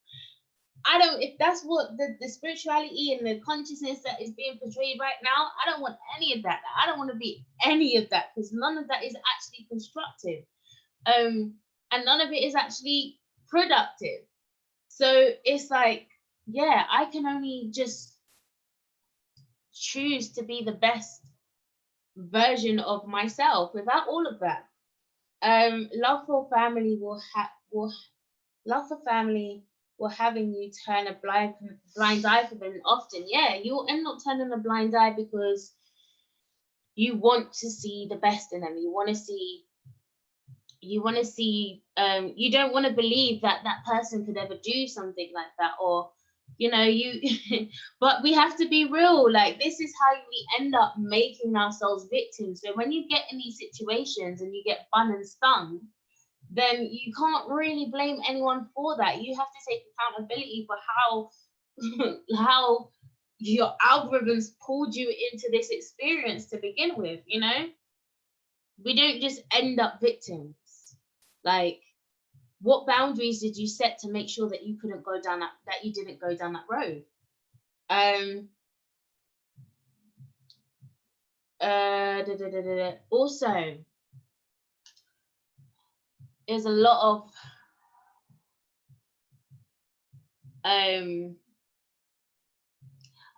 I don't, if that's what the spirituality and the consciousness that is being portrayed right now, I don't want any of that. I don't want to be any of that, because none of that is actually constructive. And none of it is actually productive. So it's like, yeah, I can only just choose to be the best version of myself without all of that. Love for family love for family will having you turn a blind eye for them often. Yeah, you'll end up turning a blind eye because you want to see the best in them. You want to see, you don't want to believe that that person could ever do something like that, or you know, but we have to be real. Like this is how we end up making ourselves victims. So when you get in these situations and you get bun and stung, then you can't really blame anyone for that. You have to take accountability for how your algorithms pulled you into this experience to begin with. You know, we don't just end up victims. Like, what boundaries did you set to make sure that you couldn't go down that you didn't go down that road? Also, there's a lot of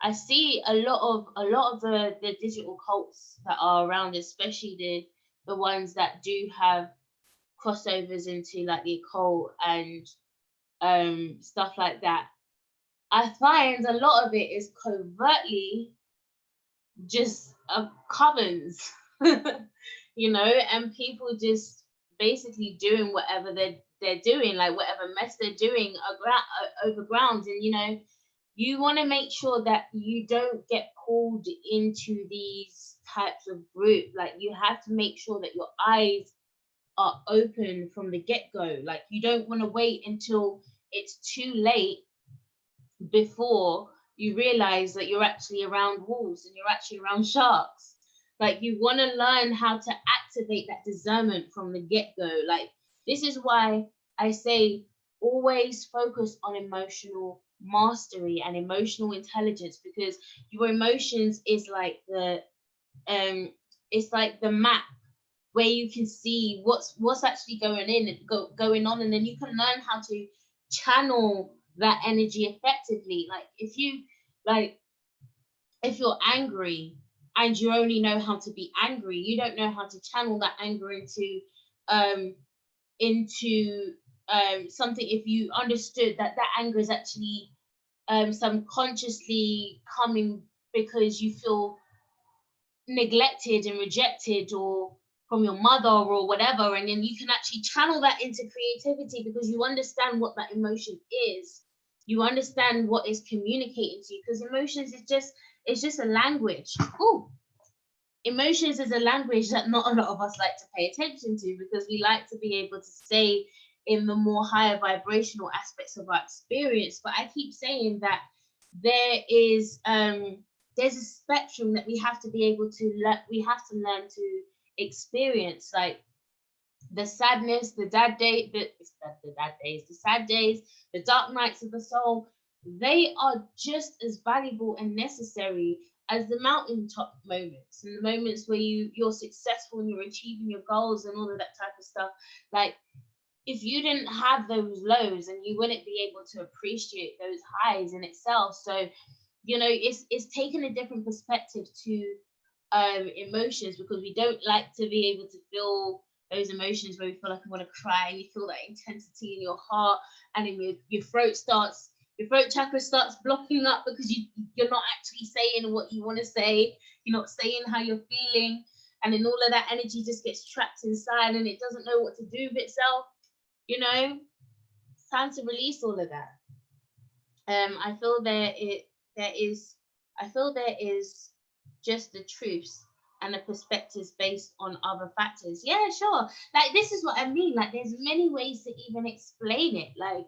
I see a lot of the digital cults that are around, especially the ones that do have crossovers into like the occult and stuff like that. I find a lot of it is covertly just covens, you know, and people just basically doing whatever they're doing, like whatever mess they're doing over ground. And you know, you want to make sure that you don't get pulled into these types of group. Like you have to make sure that your eyes are open from the get-go. Like you don't want to wait until it's too late before you realize that you're actually around wolves and you're actually around sharks. Like you want to learn how to activate that discernment from the get-go. Like this is why I say always focus on emotional mastery and emotional intelligence, because your emotions is like it's like the map where you can see what's actually going on, and then you can learn how to channel that energy effectively. Like if you're angry and you only know how to be angry, you don't know how to channel that anger into something. If you understood that anger is actually subconsciously coming because you feel neglected and rejected, or from your mother or whatever, and then you can actually channel that into creativity because you understand what that emotion is. You understand what is communicating to you, because emotions is just, it's just a language. Ooh, emotions is a language that not a lot of us like to pay attention to, because we like to be able to stay in the more higher vibrational aspects of our experience. But I keep saying that there is there's a spectrum that we have to be able to learn to experience, like the sadness, the sad days, the sad days, the dark nights of the soul. They are just as valuable and necessary as the mountaintop moments, and the moments where you're successful and you're achieving your goals and all of that type of stuff. Like, if you didn't have those lows, and you wouldn't be able to appreciate those highs in itself. So, you know, it's taking a different perspective to emotions, because we don't like to be able to feel those emotions where we feel like we want to cry, and you feel that intensity in your heart, and then your throat chakra starts blocking up, because you're not actually saying what you want to say, you're not saying how you're feeling, and then all of that energy just gets trapped inside, and it doesn't know what to do with itself. You know, it's time to release all of that. I feel there is just the truths and the perspectives based on other factors. Yeah, sure. Like, this is what I mean. Like, there's many ways to even explain it. Like,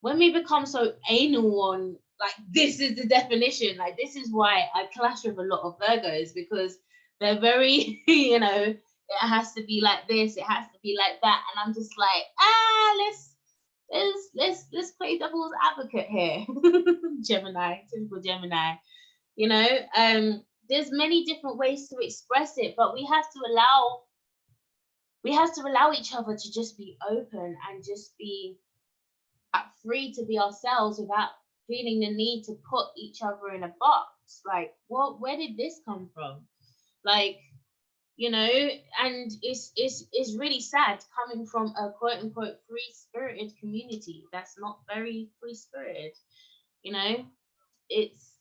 when we become so anal on, like, this is the definition, like, this is why I clash with a lot of Virgos, because they're very, you know, it has to be like this, it has to be like that, and I'm just like, let's play devil's advocate here. Gemini, typical Gemini. You know, there's many different ways to express it, but we have to allow each other to just be open and just be free to be ourselves, without feeling the need to put each other in a box. Like, where did this come from? Like, you know, and it's really sad coming from a quote unquote free-spirited community that's not very free-spirited. You know, it's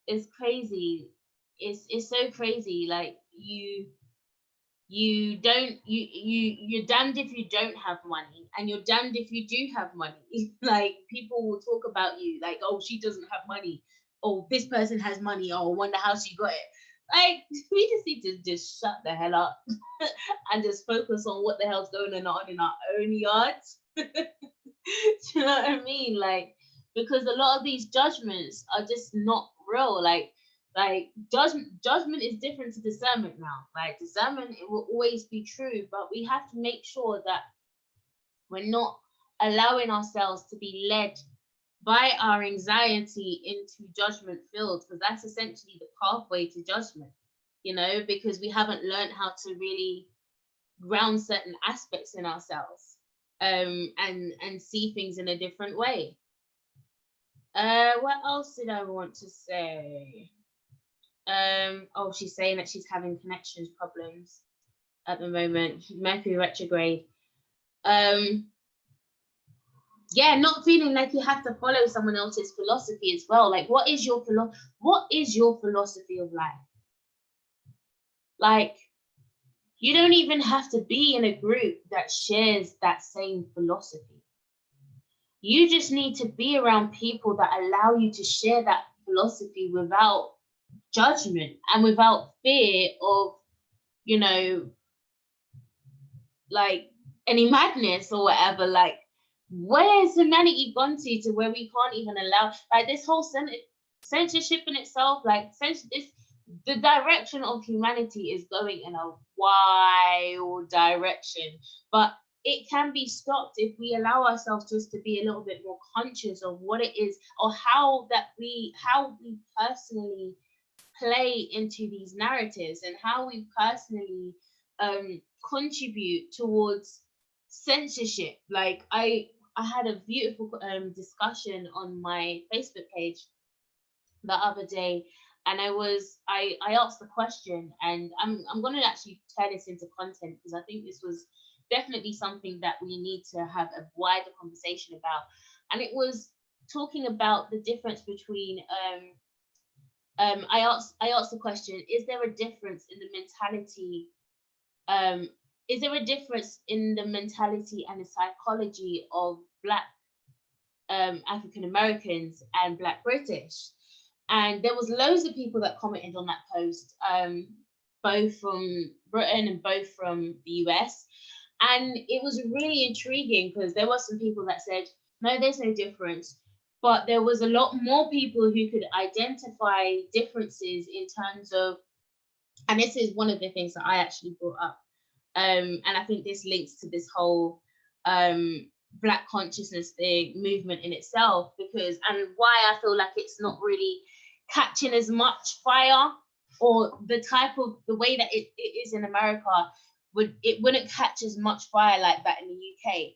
it's crazy. It's so crazy. Like, you're damned if you don't have money, and you're damned if you do have money. Like, people will talk about you like, oh, she doesn't have money, oh, this person has money, oh, I wonder how she got it. Like, we just need to just shut the hell up and just focus on what the hell's going on in our own yards. Do you know what I mean? Like, because a lot of these judgments are just not real. Like judgment is different to discernment now. Like, discernment, it will always be true, but we have to make sure that we're not allowing ourselves to be led by our anxiety into judgment fields, because that's essentially the pathway to judgment, you know, because we haven't learned how to really ground certain aspects in ourselves, and see things in a different way. What else did I want to say? Oh, she's saying that she's having connections problems at the moment. Mercury retrograde. Yeah, not feeling like you have to follow someone else's philosophy as well. Like, what is your philosophy of life? Like, you don't even have to be in a group that shares that same philosophy. You just need to be around people that allow you to share that philosophy without judgment and without fear of, you know, like, any madness or whatever. Like, where's humanity gone to where we can't even allow, like, this whole censorship in itself, like, the direction of humanity is going in a wild direction, but it can be stopped if we allow ourselves just to be a little bit more conscious of what it is, or how we personally play into these narratives, and how we personally contribute towards censorship. Like, I had a beautiful discussion on my Facebook page the other day, and I asked the question, and I'm going to actually turn this into content, because I think this was definitely something that we need to have a wider conversation about. And it was talking about the difference between I asked the question, is there a difference in the mentality is there a difference in the mentality and the psychology of Black African Americans and Black British? And there was loads of people that commented on that post, both from Britain and both from the US. And it was really intriguing because there were some people that said, no, there's no difference. But there was a lot more people who could identify differences in terms of, and this is one of the things that I actually brought up. And I think this links to this whole Black consciousness thing, movement in itself, because, and why I feel like it's not really catching as much fire, or the type of, the way that it is in America, wouldn't catch as much fire like that in the UK,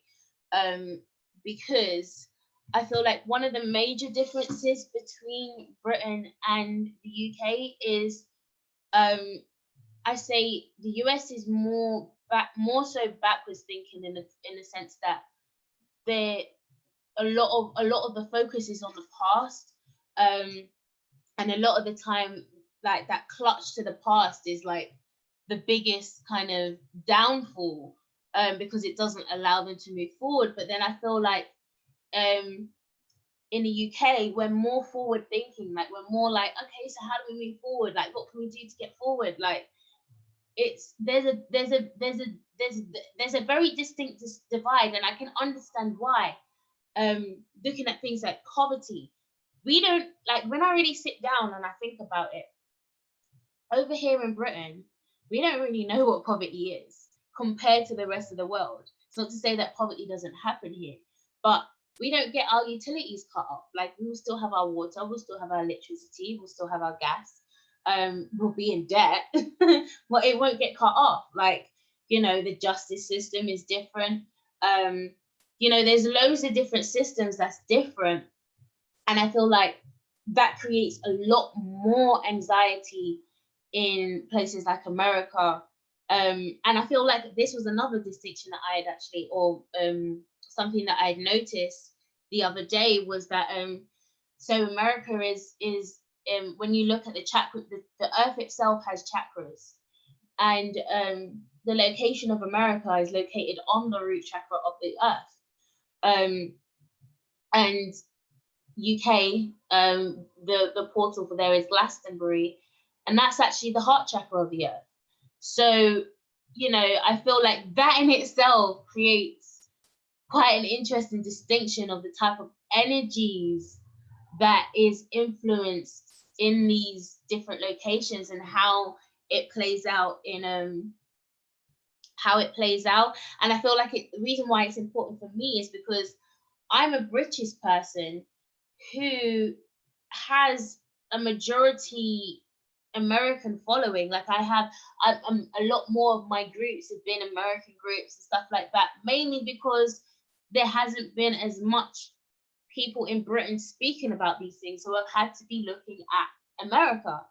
because I feel like one of the major differences between Britain and the UK is, I say the US is more so backwards thinking in the sense that a lot of the focus is on the past, and a lot of the time, like, that clutch to the past is like the biggest kind of downfall, because it doesn't allow them to move forward. But then I feel like in the UK, we're more forward thinking. Like, we're more like, okay, so how do we move forward? Like, what can we do to get forward? Like, there's a very distinct divide, and I can understand why. Looking at things like poverty, we don't, like, when I really sit down and I think about it, over here in Britain, we don't really know what poverty is compared to the rest of the world. It's not to say that poverty doesn't happen here, but we don't get our utilities cut off. Like, we will still have our water, we'll still have our electricity, we'll still have our gas. We'll be in debt, but it won't get cut off. Like, you know, the justice system is different. You know, there's loads of different systems that's different. And I feel like that creates a lot more anxiety in places like America. And I feel like this was another distinction that I had actually, or something that I had noticed the other day, was that so America is when you look at the chakra, the earth itself has chakras, and the location of America is located on the root chakra of the earth. And UK, the portal for there is Glastonbury, and that's actually the heart chakra of the earth. So, you know, I feel like that in itself creates quite an interesting distinction of the type of energies that is influenced in these different locations, and how it plays out in And I feel like the reason why it's important for me is because I'm a British person who has a majority American following. Like, I'm a lot more of my groups have been American groups and stuff like that, mainly because there hasn't been as much people in Britain speaking about these things, so I've had to be looking at America.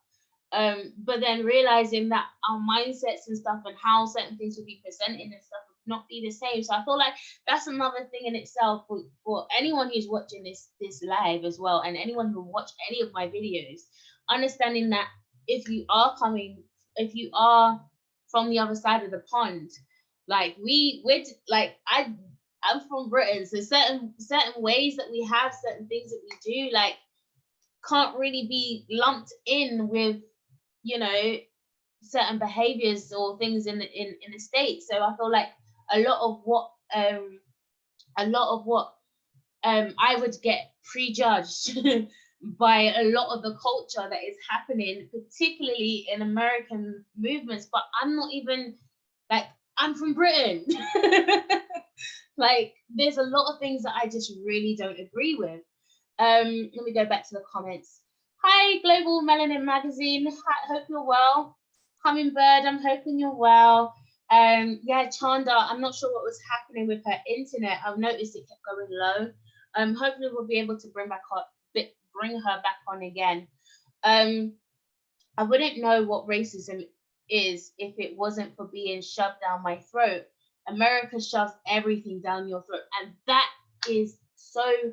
But then realizing that our mindsets and stuff and how certain things will be presented and stuff would not be the same. So I feel like that's another thing in itself for anyone who's watching this live as well, and anyone who watch any of my videos, understanding that if you are from the other side of the pond, like we're like, I'm from Britain, so certain ways that we have, certain things that we do, like, can't really be lumped in with, you know, certain behaviors or things in the States. So I feel like a lot of what I would get prejudged by a lot of the culture that is happening, particularly in American movements. But I'm not even, like, I'm from Britain. Like, there's a lot of things that I just really don't agree with. Let me go back to the comments. Hi, Global Melanin Magazine. Hope you're well. Hummingbird, I'm hoping you're well. Yeah, Chanda, I'm not sure what was happening with her internet. I've noticed it kept going low. Hopefully we'll be able to bring her back on again. I wouldn't know what racism is if it wasn't for being shoved down my throat. America shoves everything down your throat, and that is so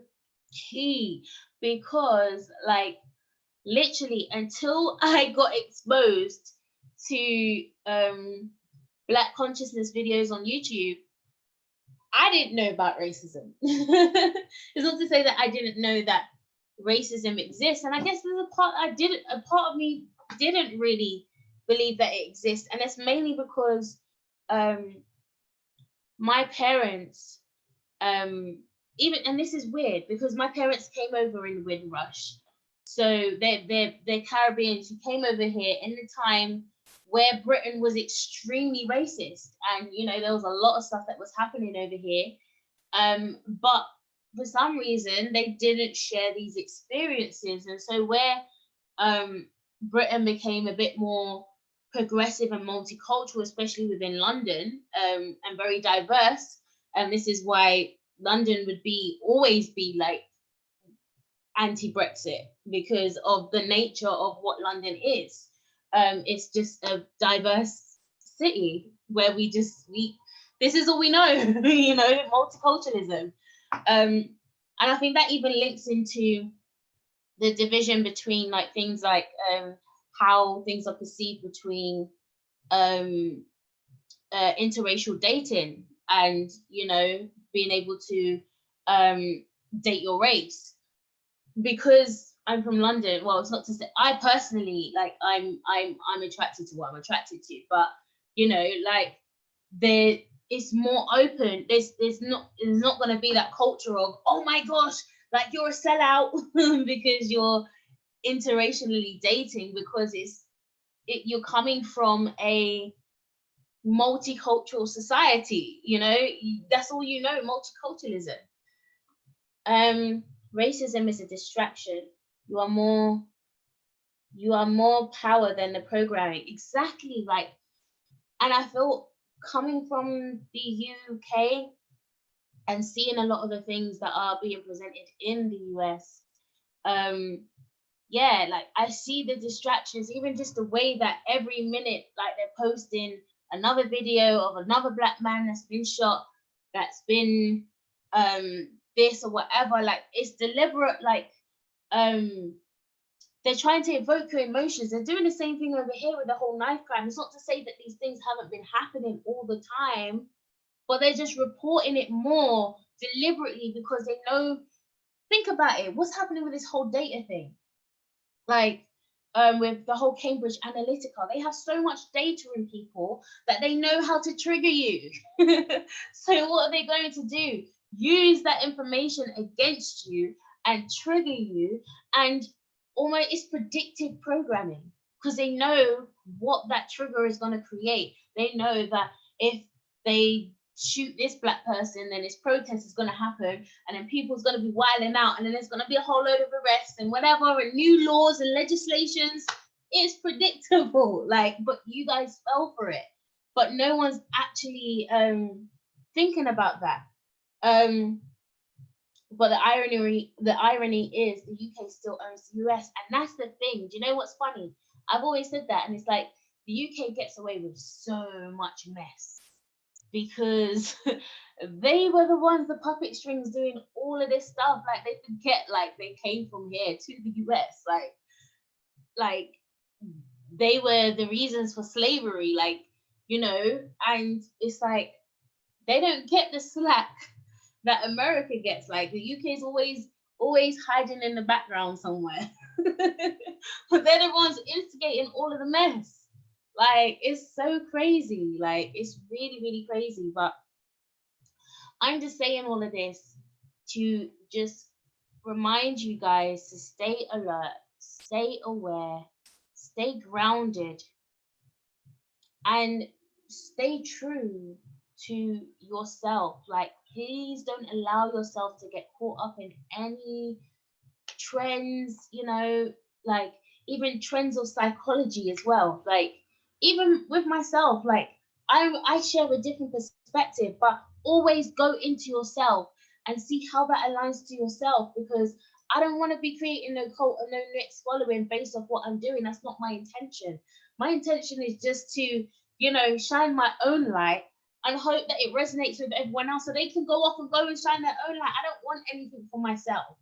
key, because, like, literally until I got exposed to Black consciousness videos on YouTube, I didn't know about racism. It's not to say that I didn't know that racism exists. And I guess there's a part of me didn't really believe that it exists, and it's mainly because my parents, even, and this is weird because my parents came over in the Windrush, so they're Caribbeans who came over here in the time where Britain was extremely racist, and you know there was a lot of stuff that was happening over here, but for some reason they didn't share these experiences, and so where Britain became a bit more progressive and multicultural, especially within London, and very diverse, and this is why London would always be like anti-Brexit, because of the nature of what London is. It's just a diverse city where this is all we know, you know, multiculturalism. And I think that even links into the division between like things like how things are perceived between interracial dating and, you know, being able to date your race. Because I'm from London, well, it's not to say I personally, like, I'm attracted to what I'm attracted to, but you know, like, it's more open. There's not going to be that culture of, oh my gosh, like you're a sellout because you're interracially dating, because you're coming from a multicultural society, you know, that's all you know, multiculturalism. Racism is a distraction. You are more power than the programming. Exactly, like, and I feel coming from the UK and seeing a lot of the things that are being presented in the US, yeah, like I see the distractions, even just the way that every minute, like they're posting another video of another Black man that's been shot, that's been this or whatever. Like, it's deliberate. Like, they're trying to evoke your emotions. They're doing the same thing over here with the whole knife crime. It's not to say that these things haven't been happening all the time, but they're just reporting it more deliberately because they know. Think about it. What's happening with this whole data thing? Like, with the whole Cambridge Analytica, they have so much data in people that they know how to trigger you. So what are they going to do? Use that information against you and trigger you, and almost it's predictive programming, because they know what that trigger is going to create. They know that if they shoot this Black person, then this protest is going to happen, and then people's going to be wilding out, and then there's going to be a whole load of arrests and whatever, and new laws and legislations. It's predictable, like, but you guys fell for it, but no one's actually thinking about that. But the irony is the UK still owns the US, and that's the thing. Do you know what's funny? I've always said that, and it's like the UK gets away with so much mess because they were the ones, the puppet strings, doing all of this stuff. Like, they forget, like, they came from here to the US, like they were the reasons for slavery, like, you know. And it's like they don't get the slack that America gets. Like, the UK is always hiding in the background somewhere. But they're the ones instigating all of the mess. Like, it's so crazy. Like, it's really, really crazy. But I'm just saying all of this to just remind you guys to stay alert, stay aware, stay grounded, and stay true to yourself. Like, please don't allow yourself to get caught up in any trends, you know, like even trends of psychology as well. Like, even with myself, like I share a different perspective, but always go into yourself and see how that aligns to yourself, because I don't want to be creating no cult or no next following based off what I'm doing. That's not my intention. My intention is just to, you know, shine my own light and hope that it resonates with everyone else so they can go off and go and shine their own light. I don't want anything for myself,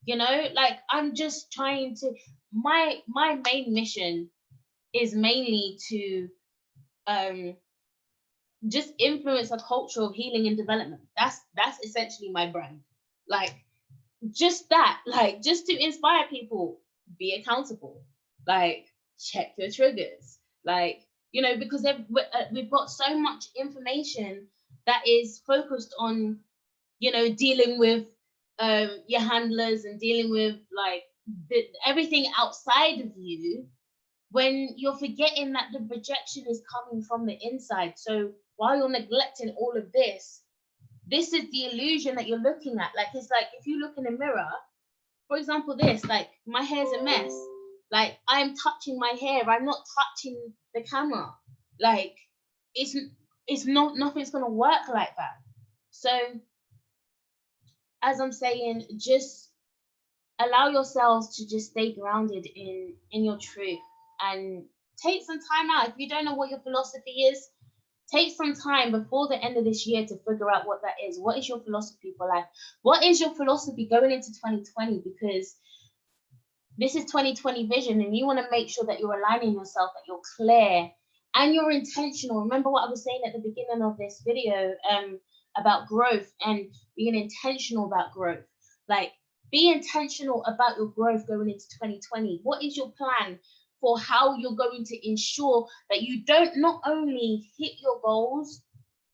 you know. Like, I'm just trying to, my main mission is mainly to just influence a culture of healing and development. That's essentially my brand. Like, just that, like, just to inspire people, be accountable, like, check your triggers, like, you know, because we've got so much information that is focused on, you know, dealing with your handlers and dealing with like everything outside of you, when you're forgetting that the projection is coming from the inside. So while you're neglecting all of this is the illusion that you're looking at. Like, it's like if you look in a mirror, for example, this, like, my hair's a mess, like, I'm touching my hair, I'm not touching the camera, like, it's not, nothing's gonna work like that. So as I'm saying, just allow yourselves to just stay grounded in your truth, and take some time out. If you don't know what your philosophy is, take some time before the end of this year to figure out what that is. What is your philosophy for life? What is your philosophy going into 2020? Because this is 2020 vision, and you want to make sure that you're aligning yourself, that you're clear and you're intentional. Remember what I was saying at the beginning of this video about growth and being intentional about growth. Like, be intentional about your growth going into 2020. What is your plan for how you're going to ensure that you don't not only hit your goals,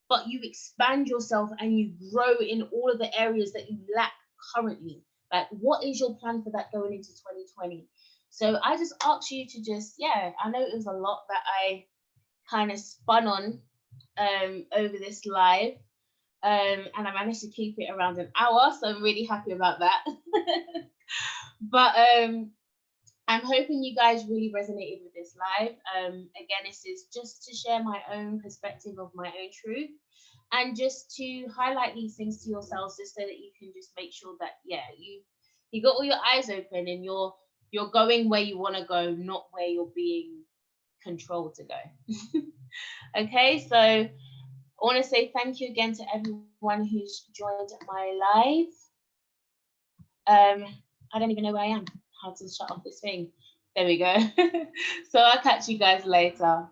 but you expand yourself and you grow in all of the areas that you lack currently? Like, what is your plan for that going into 2020? So I just ask you to just, yeah, I know it was a lot that I kind of spun on over this live. And I managed to keep it around an hour, so I'm really happy about that. But I'm hoping you guys really resonated with this live. Again, this is just to share my own perspective of my own truth, and just to highlight these things to yourselves, just so that you can just make sure that, yeah, you got all your eyes open and you're going where you want to go, not where you're being controlled to go. Okay, so I want to say thank you again to everyone who's joined my live. I don't even know where I am, how to shut off this thing. There we go. So I'll catch you guys later.